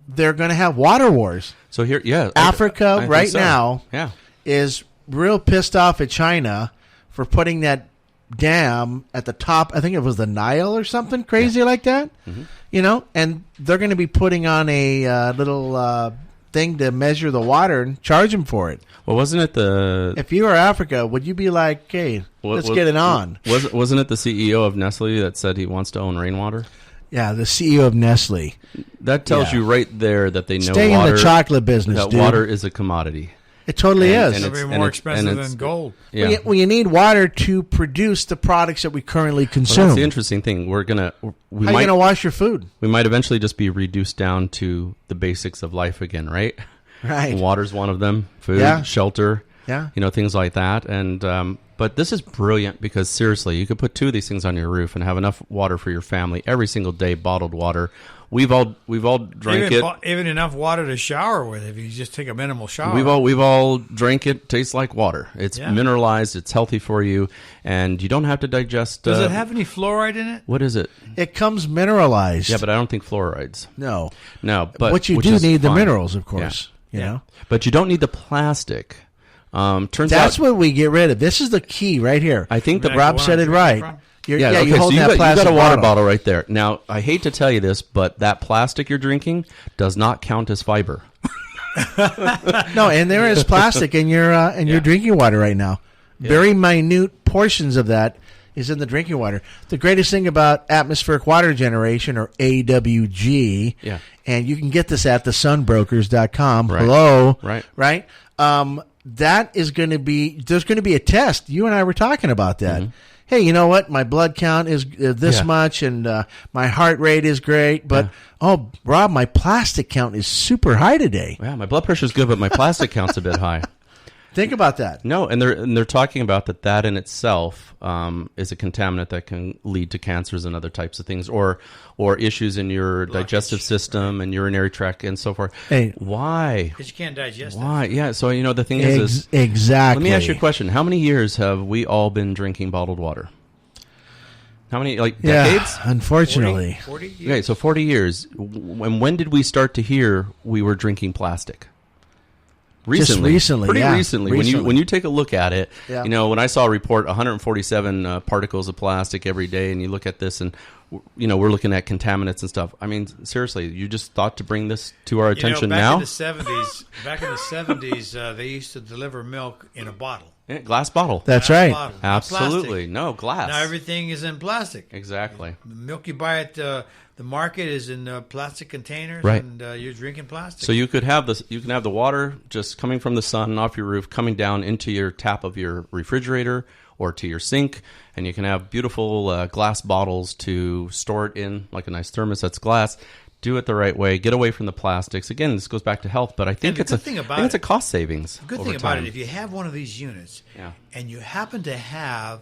They're going to have water wars. So here, yeah, Africa I think right so. now Yeah. is real pissed off at China for putting that dam at the top. I think it was the Nile or something crazy like that. Mm-hmm. And they're going to be putting on a little thing to measure the water and charge them for it. Well, wasn't it the If you were Africa, would you be like, hey, let's get it on? Wasn't it the CEO of Nestle that said he wants to own rainwater? Yeah, the CEO of Nestle. That tells Yeah. you right there that they know Stay water, in the chocolate business, that dude. water is a commodity. It totally And- is. and It'll be it's- more and expensive it's- than gold. Yeah. Well, you need water to produce the products that we currently Well, consume. that's the interesting thing. We How are you might going to wash your food? we might eventually just be reduced down to the basics of life again, right? Right. Water's one of them. Food, Yeah. shelter, Yeah. things like that. And but this is brilliant because seriously, you could put two of these things on your roof and have enough water for your family every single day, bottled water. We've all drank it. Even enough water to shower with if you just take a minimal shower. We've all drank it. Tastes like water. It's Yeah. mineralized. It's healthy for you, and you don't have to digest. Does it have any fluoride in it? What is it? It comes mineralized. Yeah, but I don't think fluorides. no. No, but What you which do is need the fine. minerals, of course. You Yeah. know, But you don't need the plastic. Turns that's out what we get rid of. This is the key right here. I think the Like Rob the one said I'm it right. drinking from? You're, yeah, okay, you hold so that you got plastic a water bottle right there. Now, I hate to tell you this, but that plastic you're drinking does not count as fiber. No, and there is plastic in your drinking water right now. Very minute portions of that is in the drinking water. The greatest thing about atmospheric water generation, or AWG, Yeah. and you can get this at thesunbrokers.com. Right. Hello. Right. That is going to be, there's going to be a test. You and I were talking about that. Hey, you know what? My blood count is this Yeah. much, and my heart rate is great. But, oh, Rob, my plastic count is super high today. Yeah, my blood pressure's good, but my plastic count's a bit high. Think about that. No, and they're talking about that in itself is a contaminant that can lead to cancers and other types of things, or issues in your digestive system and urinary tract and so forth. Hey. Why? Because you can't digest it. Why? Yeah. So the thing is Exactly. let me ask you a question. How many years have we all been drinking bottled water? How many? Decades? Unfortunately. 40 years? Okay, so 40 years. And when did we start to hear we were drinking plastic? Recently, pretty yeah. recently. Recently. When you take a look at it, Yeah. when I saw a report, 147 particles of plastic every day, and you look at this, and we're looking at contaminants and stuff. I mean, seriously, you just thought to bring this to our attention back now? in the 70s, they used to deliver milk in a bottle. Yeah, glass bottle. That's Glass right. bottle, not Absolutely, plastic. no glass. Now everything is in plastic. Exactly. The milk you buy at the market is in plastic containers, Right. and you're drinking plastic. So you could have this. You can have the water just coming from the sun off your roof, coming down into your tap of your refrigerator or to your sink, and you can have beautiful glass bottles to store it in, like a nice thermos that's glass. Do it the right way. Get away from the plastics. Again, this goes back to health, but I think it's a cost savings. The good thing about it, if you have one of these units, and you happen to have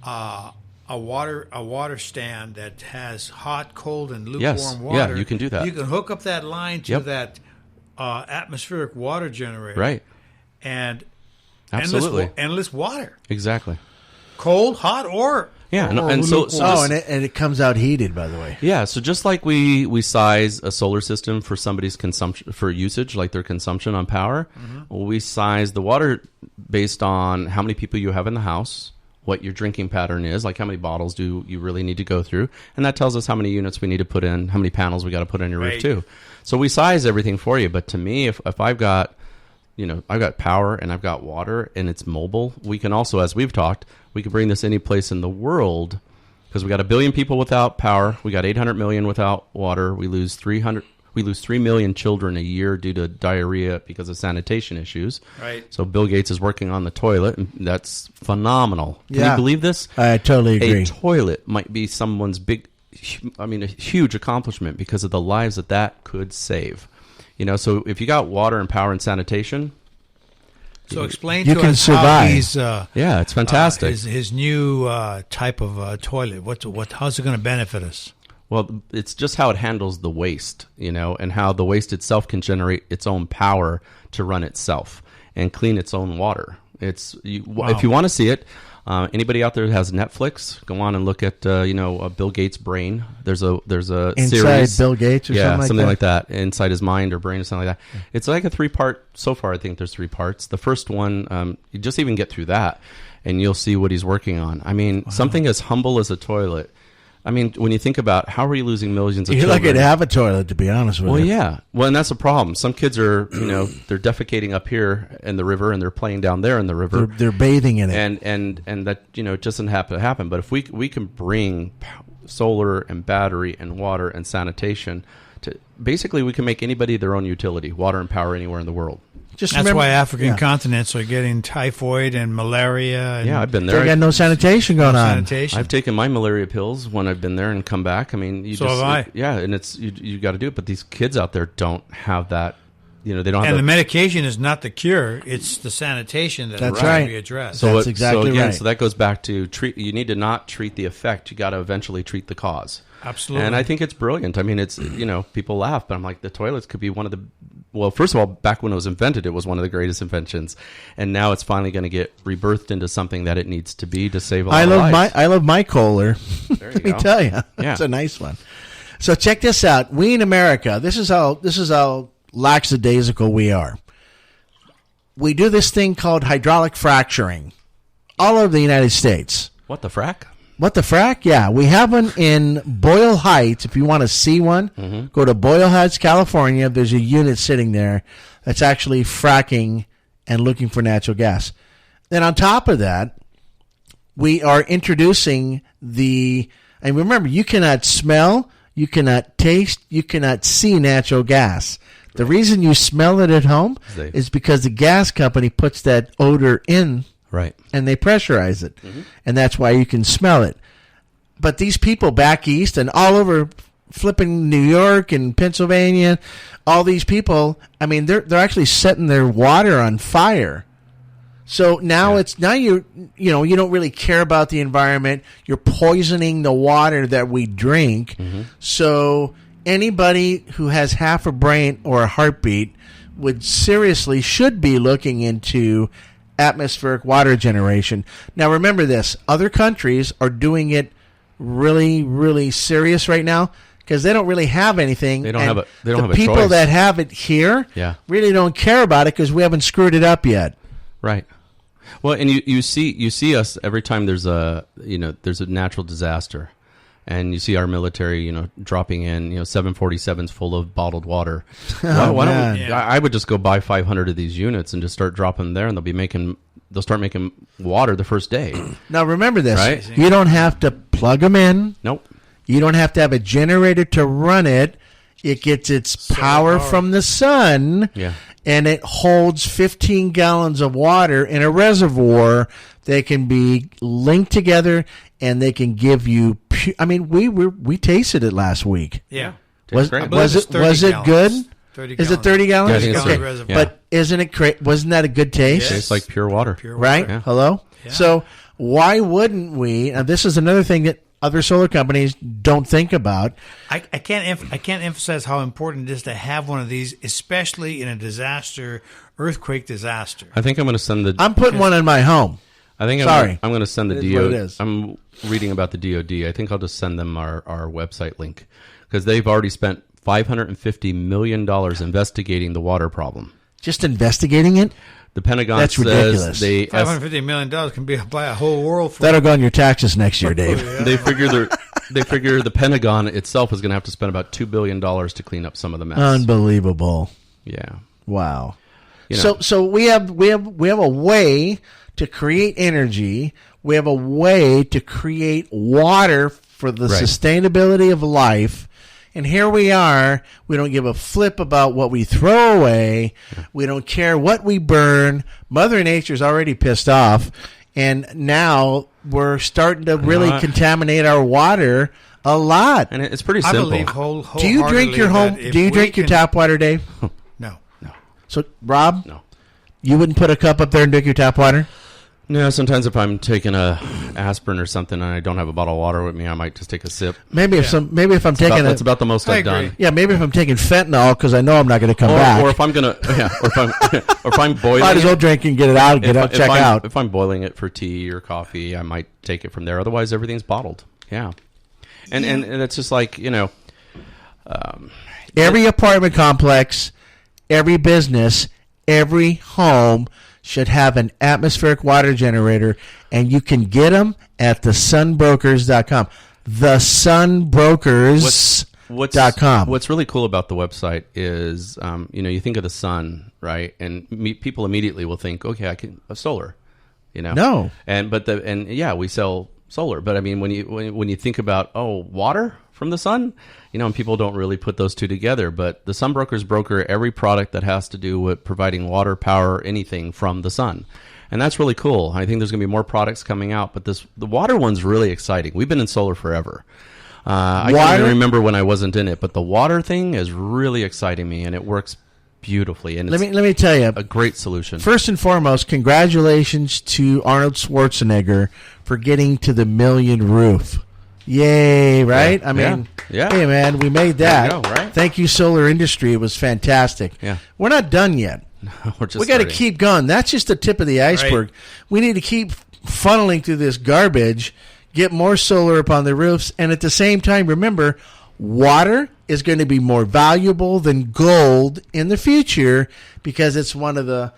a water stand that has hot, cold, and lukewarm water, you can do that. You can hook up that line to that atmospheric water generator, right? And absolutely endless water, exactly. Cold, hot, or and it comes out heated, by the way. Yeah, so just like we size a solar system for somebody's consumption for usage, like their consumption on power, we size the water based on how many people you have in the house, what your drinking pattern is, like how many bottles do you really need to go through, and that tells us how many units we need to put in, how many panels we got to put on your roof too. So we size everything for you. But to me, if I've got I've got power and I've got water and it's mobile, we can also, as we've talked, we can bring this any place in the world, because we got 1 billion people without power, we got 800 million without water, we lose 3 million children a year due to diarrhea because of sanitation issues. Right. So Bill Gates is working on the toilet, and that's phenomenal. Can you believe this? I totally agree. A toilet might be someone's a huge accomplishment because of the lives that could save. So if you got water and power and sanitation, so explain you to can us survive. How he's it's fantastic. His new type of toilet. How's it going to benefit us? Well, it's just how it handles the waste, and how the waste itself can generate its own power to run itself and clean its own water. If you want to see it, anybody out there that has Netflix, go on and look at Bill Gates' brain. There's a Inside series, Bill Gates or something like that, inside his mind or brain or something like that. It's like a 3-part. So far, I think there's 3 parts. The first one, you just even get through that, and you'll see what he's working on. Something as humble as a toilet. When you think about how are you losing millions of children? You're lucky to have a toilet, to be honest with you. Well, yeah. Well, and that's a problem. Some kids are, they're defecating up here in the river, and they're playing down there in the river. They're bathing in it. And that, it doesn't have to happen. But if we can bring solar and battery and water and sanitation to, basically we can make anybody their own utility, water and power anywhere in the world. That's why African continents are getting typhoid and malaria. And I've been there. They got no sanitation going on. I've taken my malaria pills when I've been there and come back. Have I. Yeah, and it's you got to do it. But these kids out there don't have that. They don't have. And the medication is not the cure; it's the sanitation that has to be addressed. That's exactly right. So that goes back to treat. You need to not treat the effect. You got to eventually treat the cause. Absolutely. And I think it's brilliant. It's people laugh, but I'm like, the toilets could be one of the. Well, first of all, back when it was invented, it was one of the greatest inventions, and now it's finally going to get rebirthed into something that it needs to be to save a lot of lives. I love my Kohler. Let me tell you, it's a nice one. So check this out. We in America, this is how lackadaisical we are. We do this thing called hydraulic fracturing all over the United States. What the frack? What the frack? Yeah, we have one in Boyle Heights. If you want to see one, go to Boyle Heights, California. There's a unit sitting there that's actually fracking and looking for natural gas. Then on top of that, we are introducing and remember, you cannot smell, you cannot taste, you cannot see natural gas. The reason you smell it at home is because the gas company puts that odor in. Right. And they pressurize it. And that's why you can smell it. But these people back east and all over flipping New York and Pennsylvania, all these people, they're actually setting their water on fire. So now you don't really care about the environment. You're poisoning the water that we drink. So anybody who has half a brain or a heartbeat should be looking into atmospheric water generation. Now remember this, other countries are doing it really, really serious right now because they don't really have anything. They don't have a choice. People that have it here really don't care about it because we haven't screwed it up yet. Right. Well, and you see us every time there's a natural disaster. And you see our military, dropping in, 747s full of bottled water. Why don't we, I would just go buy 500 of these units and just start dropping them there, and they'll start making water the first day. Now remember this: right? You don't have to plug them in. Nope. You don't have to have a generator to run it. It gets its power from the sun. Yeah. And it holds 15 gallons of water in a reservoir They can be linked together, and they can give you. I mean, we tasted it last week. Yeah. Was great. I believe it's 30 was it gallons. good? 30 Is it gallons. 30 gallons? Yeah, I think it's Okay. 30 reservoir. Yeah. But isn't it great? Wasn't that a good taste? Yes. Tastes like pure water. Pure Right? water. Yeah. Hello? Yeah. So why wouldn't we? And this is another thing that other solar companies don't think about. I can't emphasize how important it is to have one of these, especially in a disaster, earthquake disaster. I think I'm going to send the. I'm putting one in my home. I think Sorry. I'm going to send the It is what it DOD. is. I'm reading about the DOD. I think I'll just send them our website link because they've already spent $550 million investigating the water problem. Just investigating it? The Pentagon That's says ridiculous. they $550 million can buy a whole world for. That'll go on your taxes next year, Dave. they figure the Pentagon itself is going to have to spend about $2 billion to clean up some of the mess. Unbelievable. Yeah. Wow. You know. So we have a way to create energy. We have a way to create water for the Right. sustainability of life. And here we are. We don't give a flip about what we throw away. We don't care what we burn. Mother Nature's already pissed off. And now we're starting to really what? contaminate our water a lot. And it's pretty I simple. believe Do you drink your home? Do you drink your tap water, Dave? No. So, Rob, No. you wouldn't put a cup up there and drink your tap water? No, sometimes if I'm taking a aspirin or something and I don't have a bottle of water with me, I might just take a sip. Maybe if I'm taking That's about the most I I've agree. done. yeah, maybe if I'm taking fentanyl because I know I'm not going to come Or, back. or if I'm gonna, or if I'm boiling, Might as well it, drink and get it out, check out. If I'm boiling it for tea or coffee, I might take it from there. Otherwise, everything's bottled. Yeah, and it's just like Every apartment complex, every business, every home should have an atmospheric water generator, and you can get them at thesunbrokers.com. Thesunbrokers.com. What's really cool about the website is, you think of the sun, right? And people immediately will think, okay, I can solar, No. we sell solar, but I mean, when you think about water from the sun, and people don't really put those two together. But the Sun Brokers broker every product that has to do with providing water, power, anything from the sun. And that's really cool. I think there's going to be more products coming out, but the water one's really exciting. We've been in solar forever. I can't even remember when I wasn't in it, but the water thing is really exciting me, and it works beautifully. And Let me tell you, a great solution. first and foremost, congratulations to Arnold Schwarzenegger for getting to the 1 million roof. Yay, right? Yeah. I mean, Yeah. hey, man, we made that. There you go, right? Thank you, solar industry. It was fantastic. Yeah. We're not done yet. We're just We got to starting. keep going. That's just the tip of the iceberg. Right. We need to keep funneling through this garbage, get more solar up on the roofs, and at the same time, remember, water is going to be more valuable than gold in the future because it's one of the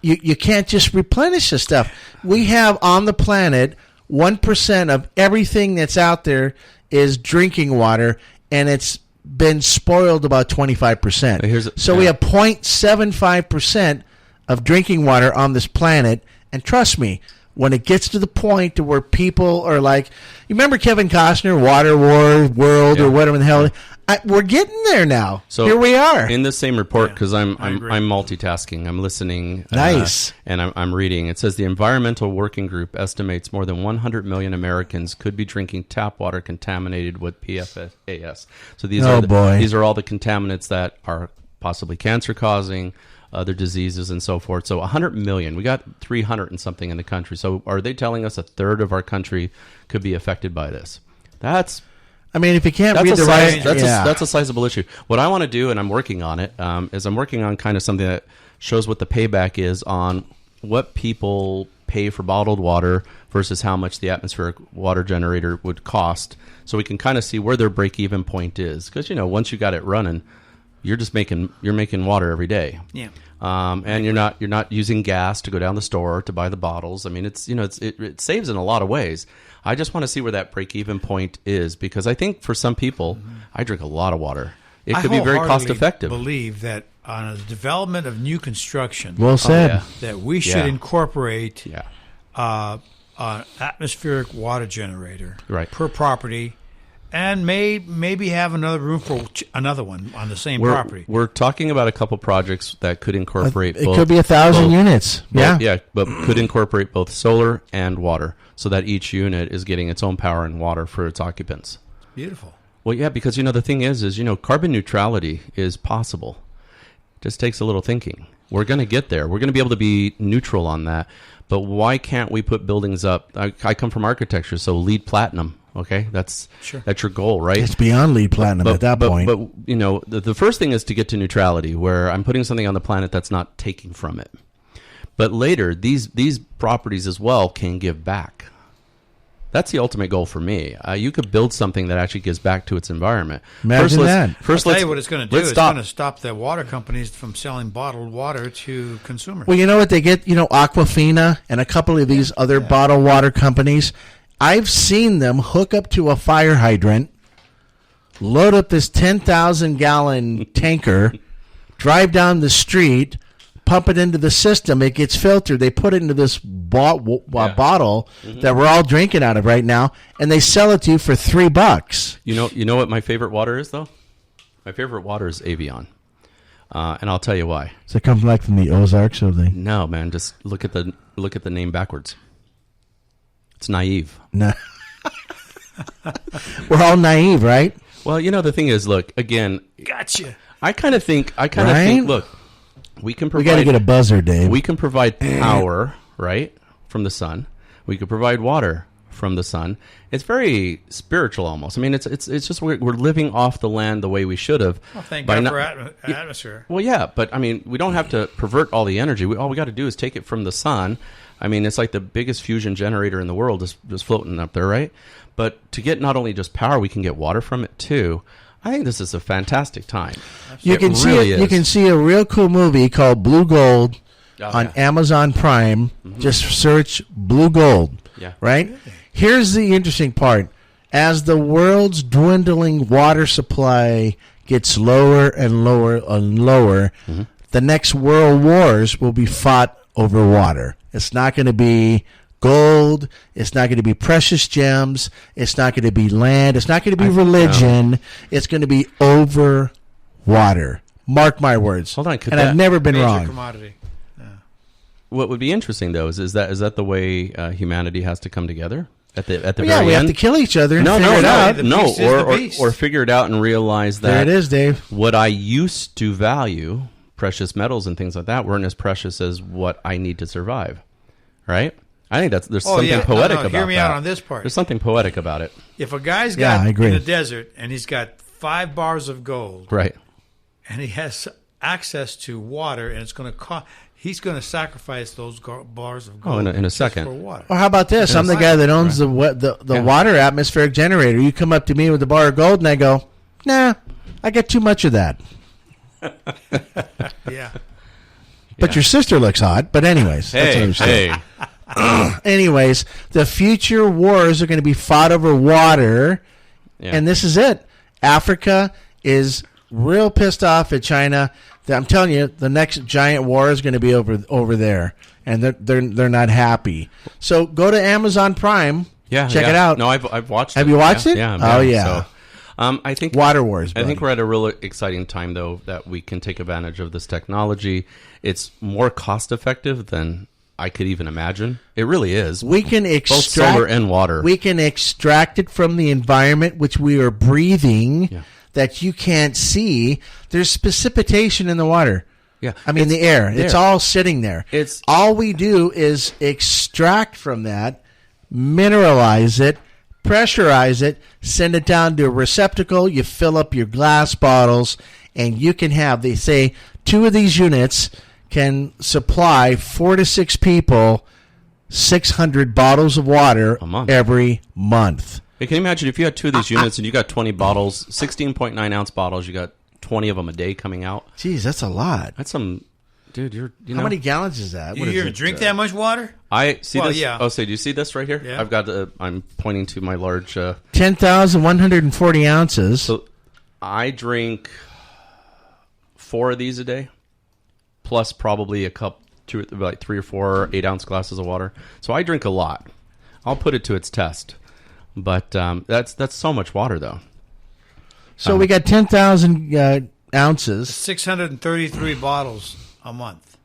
you can't just replenish the stuff. We have on the planet 1% of everything that's out there is drinking water, and it's been spoiled about 25%. We have 0.75% of drinking water on this planet, and trust me, when it gets to the point to where people are like, you remember Kevin Costner, Water War World, or whatever the hell? We're getting there now. So here we are. in the same report, because I'm agree. multitasking. I'm listening. Nice. And I'm reading. It says the Environmental Working Group estimates more than 100 million Americans could be drinking tap water contaminated with PFAS. So these these are all the contaminants that are possibly cancer causing, other diseases, and so forth. So 100 million. We got 300 and something in the country. So are they telling us a third of our country could be affected by this? I mean, if you can't read the right... That's a sizable issue. What I want to do, and I'm working on it, is I'm working on kind of something that shows what the payback is on what people pay for bottled water versus how much the atmospheric water generator would cost, so we can kind of see where their break-even point is. Because, once you got it running, you're making water every day. Yeah. And you're not using gas to go down the store to buy the bottles. I mean, it saves in a lot of ways. I just want to see where that break-even point is, because I think for some people, I drink a lot of water. It could be very cost-effective. I believe that on the development of new construction, Well said. that we should incorporate Yeah. an atmospheric water generator Right. per property, and maybe have another room for another one on the same property. We're talking about a couple projects that could incorporate It both. could be 1,000 units. Yeah. Yeah, but could incorporate both solar and water so that each unit is getting its own power and water for its occupants. Beautiful. Well, yeah, because, the thing is, carbon neutrality is possible. Just takes a little thinking. We're going to get there. We're going to be able to be neutral on that. But why can't we put buildings up? I come from architecture, so LEED platinum. Okay, that's your goal, right? It's beyond LEED platinum at that point. But the first thing is to get to neutrality, where I'm putting something on the planet that's not taking from it. But later, these properties as well can give back. That's the ultimate goal for me. You could build something that actually gives back to its environment. Imagine that. I'll tell you what it's going to do. It's going to stop the water companies from selling bottled water to consumers. Well, you know what they get? Aquafina and a couple of these other bottled water companies. I've seen them hook up to a fire hydrant, load up this 10,000-gallon tanker, drive down the street, pump it into the system. It gets filtered. They put it into this bottle that we're all drinking out of right now, and they sell it to you for $3. You know what my favorite water is, though? My favorite water is Evian. And I'll tell you why. Does it come from the Ozarks or the? No, man. Just look at the name backwards. It's naive. No. We're all naive, right? Well, the thing is, look, again. Gotcha. I kind of think, look, we can provide. We got to get a buzzer, Dave. We can provide power, right, from the sun. We could provide water from the sun. It's very spiritual, almost. I mean, it's just we're living off the land the way we should have. Well, thank God for atmosphere. Well, yeah, but I mean, we don't have to pervert all the energy. All we got to do is take it from the sun. I mean, it's like the biggest fusion generator in the world is just floating up there, right? But to get not only just power, we can get water from it too. I think this is a fantastic time. You can see a real cool movie called Blue Gold on Amazon Prime. Mm-hmm. Just search Blue Gold. Yeah. Right? Here's the interesting part. As the world's dwindling water supply gets lower and lower and lower, the next world wars will be fought over water. It's not going to be gold. It's not going to be precious gems. It's not going to be land. It's not going to be religion. It's going to be over water. Mark my words. Hold on. And I've never been wrong. Commodity. Yeah. What would be interesting, though, is that the way humanity has to come together? At the very end? We have to kill each other and figure it out. Or figure it out and realize that there it is, Dave. What I used to value, precious metals and things like that, weren't as precious as what I need to survive. Right? I think there's something poetic about that. Hear me out on this part. There's something poetic about it. If a guy's got in the desert and he's got 5 bars of gold, right, and he has access to water, and it's going to cost, he's going to sacrifice those bars of gold. In a second. For water. Well, how about this? I'm the guy that owns the water atmospheric generator. You come up to me with a bar of gold, and I go, nah, I get too much of that. Yeah. But your sister looks hot. But anyways, that's what I'm saying. Anyways, the future wars are going to be fought over water, and this is it. Africa is real pissed off at China. I'm telling you, the next giant war is going to be over there, and they're not happy. So go to Amazon Prime. Check it out. No, I've watched it. Have you watched it? Yeah. Oh, yeah. So, I think Water Wars. Buddy. I think we're at a real exciting time, though, that we can take advantage of this technology. It's more cost effective than I could even imagine. It really is. We can extract both solar and water. We can extract it from the environment which we are breathing that you can't see. There's precipitation in the water. Yeah, I mean the air. It's all sitting there. It's all we do is extract from that, mineralize it, pressurize it, send it down to a receptacle. You fill up your glass bottles, and you can have. They say 2 of these units can supply 4 to 6 people 600 bottles of water every month. Hey, can you imagine if you had 2 of these units and you got 20 bottles, 16.9 ounce bottles, you got 20 of them a day coming out? Jeez, that's a lot. That's some, dude. How many gallons is that? Do you ever drink that much water? I see this. Yeah. Oh, say, do you see this right here? Yeah. I've got. I'm pointing to my large. 10,140 ounces. So I drink 4 of these a day, plus probably a cup, 3 or 4 8-ounce glasses of water. So I drink a lot. I'll put it to its test. But that's so much water, though. So we got 10,000 ounces 633 bottles a month.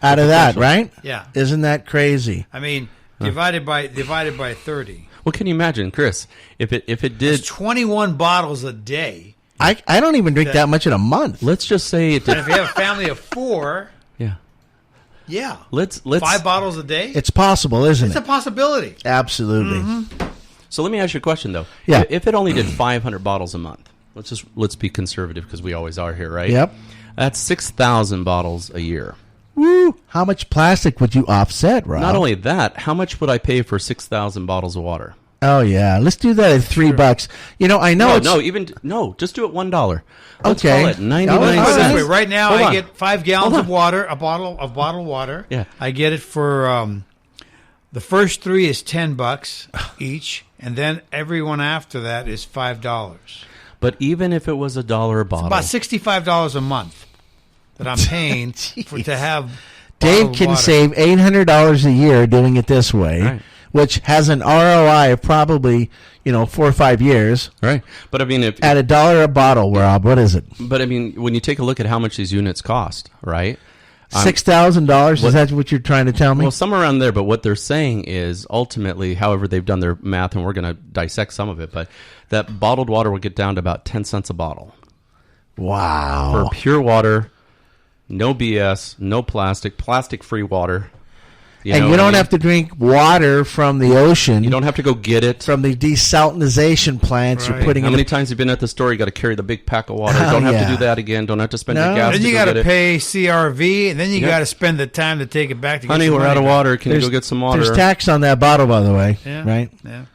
out of that, right? Yeah. Isn't that crazy? I mean, divided by 30. Well, can you imagine, Chris, if it did... It's 21 bottles a day. I don't even drink that much in a month. Let's just say it And did... if you have a family of 4, Yeah. yeah. Let's 5 bottles a day? It's possible, isn't It's a it? possibility. Absolutely. So let me ask you a question, though. Yeah. If it only did 500 bottles a month, let's be conservative because we always are here, right? Yep. That's 6,000 bottles a year. Woo! How much plastic would you offset, Rob? Not only that, how much would I pay for 6,000 bottles of water? Oh yeah, let's do that at $3. You know, I know. Just do it $1. Let's Okay. call it 99 Oh, Put it this cents. way, right now Hold I on. get 5 gallons Hold of on. water, a bottle of bottled water. Yeah. I get it for the first 3 is $10 each, and then everyone after that is $5. But even if it was $1 a bottle, About $65 a month that I'm paying to have. Dave bottled can water. save $800 a year doing it this way, Right. which has an ROI of probably 4 or 5 years. right? But I mean, if At $1 a bottle, Rob, what is it? but I mean, when you take a look at how much these units cost, right? $6,000? Is that what you're trying to tell me? Well, somewhere around there. But what they're saying is ultimately, however they've done their math, and we're going to dissect some of it, but that bottled water will get down to about 10 cents a bottle Wow. for pure water, no BS, no plastic-free water. And you don't have to drink water from the ocean. You don't have to go get it. from the desalinization plants Right. you're putting How in. many times have you been at the store? You got to carry the big pack of water. Oh, Don't have yeah. to do that again. Don't have to spend No. your gas. Then to you go got get to it. pay CRV, and then you Yeah. got to spend the time to take it back to Honey, get your we're out of money back. water. Can you go get some water? There's tax on that bottle, by the way, Yeah. right? Yeah. And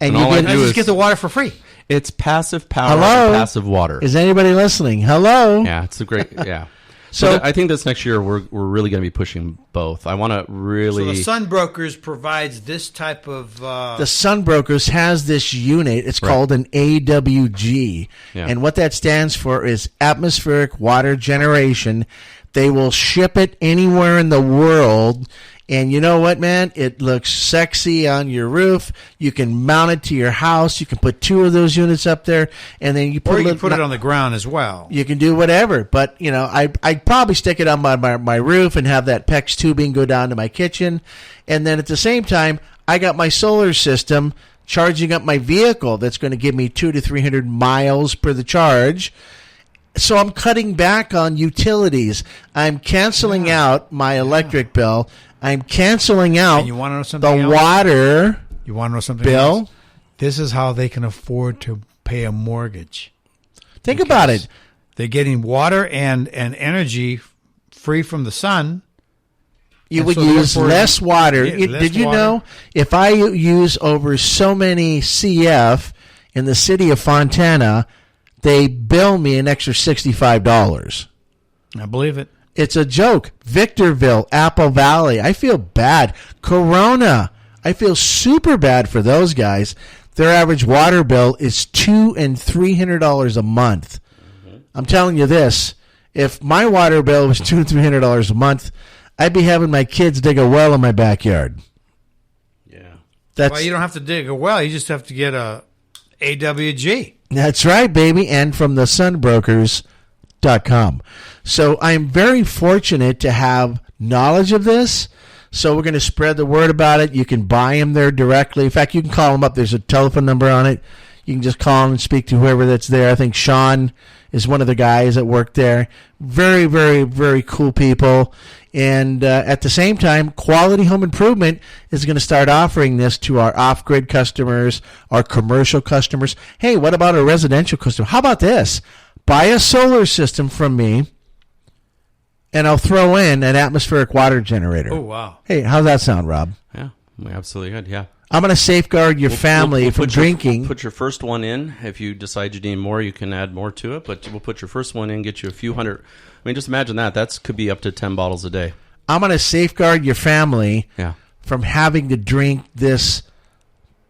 And all you I get, I do just is- get the water for free. It's passive power Hello? and passive water. is anybody listening? Hello? Yeah, it's a great. Yeah. So- So I think this next year we're really going to be pushing both. I want to So really. the Sun Brokers provides this type of. The Sun Brokers has this unit. It's Right. called an AWG. Yeah. And what that stands for is atmospheric water generation. They will ship it anywhere in the world. And you know what, man? It looks sexy on your roof. You can mount it to your house. You can put 2 of those units up there. And then you put, or you a can little- put it on the ground as well. You can do whatever, but I'd probably stick it on my roof and have that PEX tubing go down to my kitchen, and then at the same time, I got my solar system charging up my vehicle. That's going to give me 200 to 300 miles per the charge. So I'm cutting back on utilities. I'm canceling out my electric bill. I'm canceling out And you want to know something the else? water You want to know something bill. else? This is how they can afford to pay a mortgage. Think about it. They're getting water and energy free from the sun. You And would so use therefore- less water. Yeah, less Did you water. know if I use over so many CF in the city of Fontana, they bill me an extra $65? I believe it. It's a joke. Victorville, Apple Valley. I feel bad. Corona. I feel super bad for those guys. Their average water bill is $200 and $300 a month. I'm telling you this. If my water bill was $200 and $300 a month, I'd be having my kids dig a well in my backyard. Yeah. That's You don't have to dig a well. You just have to get a AWG. That's right, baby. And from the sunbrokers.com. So I'm very fortunate to have knowledge of this. So we're going to spread the word about it. You can buy them there directly. In fact, you can call them up. There's a telephone number on it. You can just call them and speak to whoever that's there. I think Sean is one of the guys that work there. Very, very, very cool people. And at the same time, Quality Home Improvement is going to start offering this to our off-grid customers, our commercial customers. Hey, what about a residential customer? How about this? Buy a solar system from me, and I'll throw in an atmospheric water generator. Oh, wow. Hey, how's that sound, Rob? Yeah. We absolutely good. Yeah. I'm going to safeguard your family We'll from put drinking. Put your first one in. If you decide you need more, you can add more to it. But we'll put your first one in, get you a few hundred. I mean, just imagine that. That could be up to 10 bottles a day. I'm going to safeguard your family Yeah. from having to drink this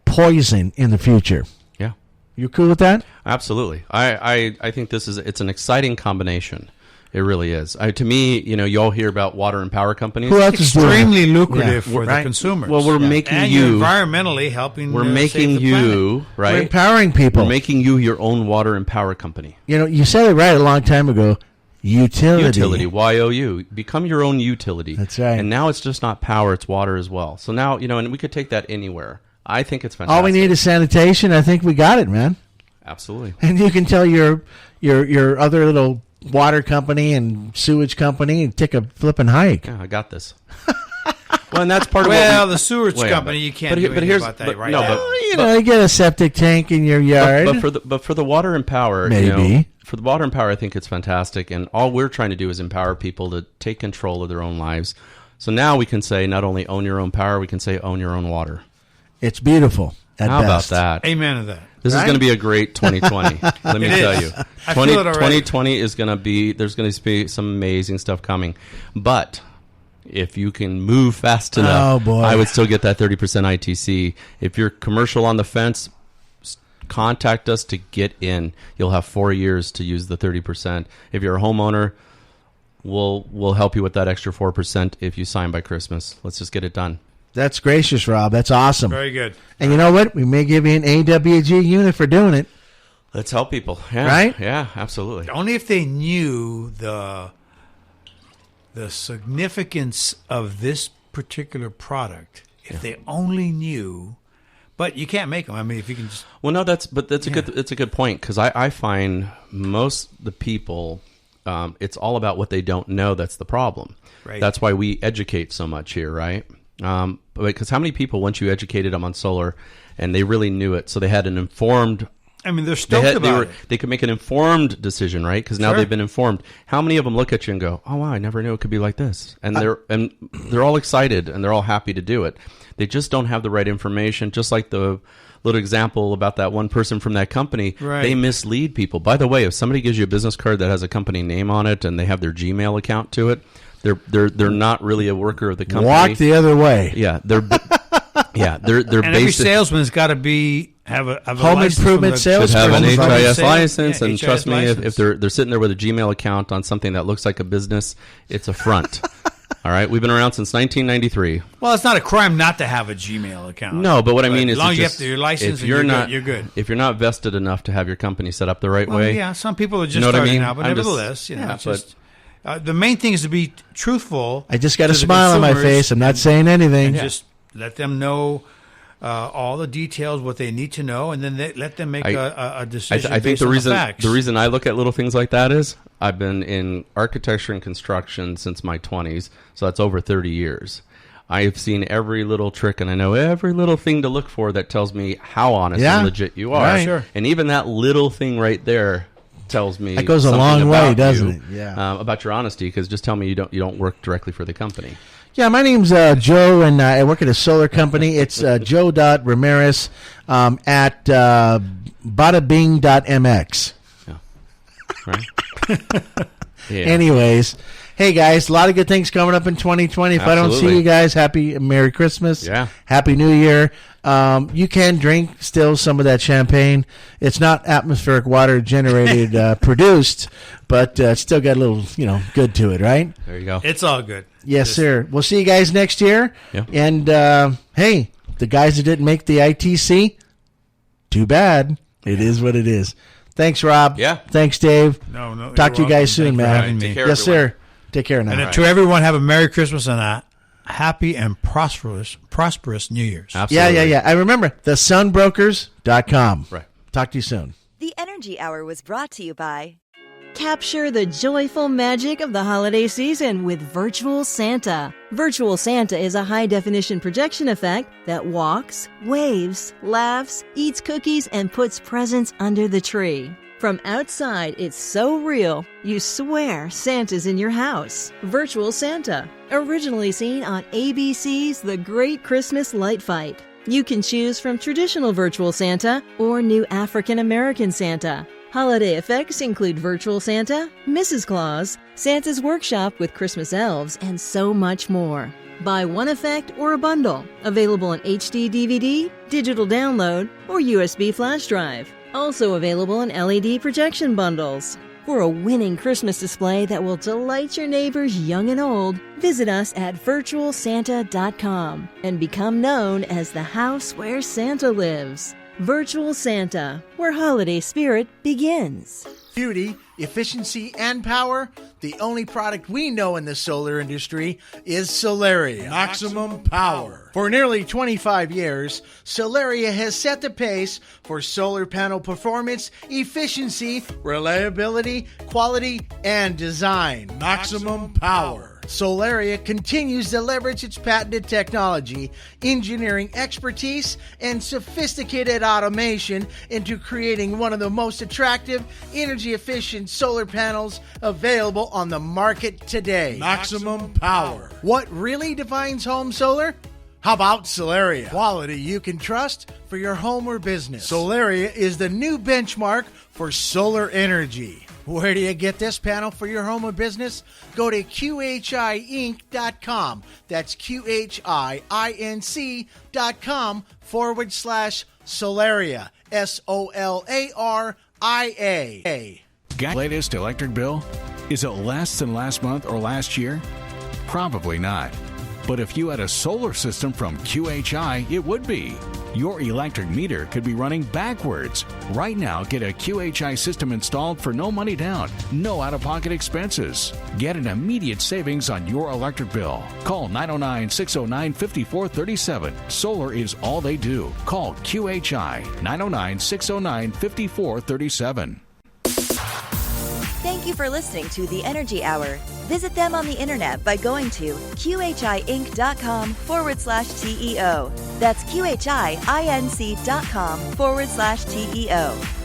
poison in the future. Yeah. You cool with that? Absolutely. I think it's an exciting combination. It really is. To me, you all hear about water and power companies. Who else is doing Extremely it? lucrative Yeah. for the Right. consumers. Well, we're making and you you're environmentally helping. We're save making the you planet. We're right. empowering people. We're making you your own water and power company. You said it right a long time ago. Utility. Utility, YOU. Become your own utility. That's right. And now it's just not power, it's water as well. So now, and we could take that anywhere. I think it's fantastic. All we need is sanitation. I think we got it, man. Absolutely. And you can tell your other little water company and sewage company and take a flipping hike. Yeah, I got this. Well, and that's part of Well, what the sewage Wait, company, but- you can't but do here- but anything here's- about that but- right no, now. but- You get a septic tank in your yard. But for the water and power, Maybe. for the water and power, I think it's fantastic. And all we're trying to do is empower people to take control of their own lives. So now we can say not only own your own power, we can say own your own water. It's beautiful. At How best. about that? Amen to that. This is Right? going to be a great 2020. Let me It tell is. you. I feel it already. 2020 is going to be, there's going to be some amazing stuff coming. But if you can move fast enough, Oh, boy. I would still get that 30% ITC. If you're commercial on the fence, contact us to get in. You'll have 4 years to use the 30%. If you're a homeowner, we'll help you with that extra 4% if you sign by Christmas. Let's just get it done. That's gracious, Rob. That's awesome. Very good. And you know what? We may give you an AWG unit for doing it. Let's help people. Yeah, Right? Yeah, absolutely. Only if they knew the significance of this particular product. If they only knew, but you can't make them. I mean, if you can just Well, no, that's a good point, because I find most the people, it's all about what they don't know. That's the problem. Right. That's why we educate so much here, right? Because how many people, once you educated them on solar, and they really knew it, so they had an informed. I mean, they're stoked about it. They could make an informed decision, right? Because now Sure. they've been informed. How many of them look at you and go, "Oh wow, I never knew it could be like this," and they're all excited and they're all happy to do it. They just don't have the right information. Just like the little example about that one person from that company, Right. they mislead people. By the way, if somebody gives you a business card that has a company name on it and they have their Gmail account to it, they're not really a worker of the company. Walk the other way. Yeah, they're And every basic. salesman's got to have a Home license improvement from sales Should have an Salesperson. HIS Sales- license, yeah, and HIS trust me, if license. they're sitting there with a Gmail account on something that looks like a business, it's a front. All right, we've been around since 1993. Well, it's not a crime not to have a Gmail account. No, but what I mean is, as long it's as you just- have your license, if and you're not, you're good. If you're not vested enough to have your company set up the right Well, way, yeah, some people are just You know what I starting mean? out, but I'm just- nevertheless, yeah, it's just the main thing is to be truthful. I just got to a the smile on my consumers face. I'm not saying anything. and just let them know all the details, what they need to know, and then let them make a decision. I think based on the facts. reason I look at little things like that is I've been in architecture and construction since my 20s, so that's over 30 years. I've seen every little trick, and I know every little thing to look for that tells me how honest Yeah. and legit you are. Right. Sure. And even that little thing right there tells me That goes a something long way, about doesn't you, it? Yeah. about your honesty. Because just tell me you don't work directly for the company. Yeah, my name's Joe, and I work at a solar company. It's joe.ramirez at badabing.mx. Right? Yeah. Anyways, hey, guys, a lot of good things coming up in 2020. If I don't see Absolutely. you guys, happy Merry Christmas. Yeah. Happy New Year. You can drink still some of that champagne. It's not atmospheric water generated, produced, but it's still got a little, good to it, right? There you go. It's all good. Yes, sir. We'll see you guys next year. Yeah. And, hey, the guys that didn't make the ITC, too bad. It is what it is. Thanks, Rob. Yeah. Thanks, Dave. No. Talk to you guys soon, Thank you for man. having me. Take care, Yes, everyone. sir. Take care now. And to everyone, have a Merry Christmas and a happy and prosperous New Year's. Absolutely. Yeah. I remember thesunbrokers.com. Right. Talk to you soon. The Energy Hour was brought to you by Capture the joyful magic of the holiday season with Virtual Santa. Virtual Santa is a high-definition projection effect that walks, waves, laughs, eats cookies, and puts presents under the tree. From outside, it's so real, you swear Santa's in your house. Virtual Santa, originally seen on ABC's The Great Christmas Light Fight. You can choose from traditional Virtual Santa or new African American Santa. Holiday effects include Virtual Santa, Mrs. Claus, Santa's Workshop with Christmas elves, and so much more. Buy one effect or a bundle. Available in HD DVD, digital download, or USB flash drive. Also available in LED projection bundles. For a winning Christmas display that will delight your neighbors young and old, visit us at virtualsanta.com and become known as the house where Santa lives. Virtual Santa, where holiday spirit begins. Beauty, efficiency, and power. The only product we know in the solar industry is Solaria. Maximum power. For nearly 25 years, Solaria has set the pace for solar panel performance, efficiency, reliability, quality, and design. Maximum power. Solaria continues to leverage its patented technology, engineering expertise, and sophisticated automation into creating one of the most attractive, energy-efficient solar panels available on the market today. Maximum power. What really defines home solar? How about Solaria? Quality you can trust for your home or business. Solaria is the new benchmark for solar energy. Where do you get this panel for your home or business? Go to QHIinc.com. That's QHIINC.com/Solaria. SOLARIA. Latest electric bill? Is it less than last month or last year? Probably not. But if you had a solar system from QHI, it would be. Your electric meter could be running backwards. Right now, get a QHI system installed for no money down, no out-of-pocket expenses. Get an immediate savings on your electric bill. Call 909-609-5437. Solar is all they do. Call QHI 909-609-5437. Thank you for listening to The Energy Hour. Visit them on the internet by going to QHIinc.com/TEO. That's QHIINC.com/TEO.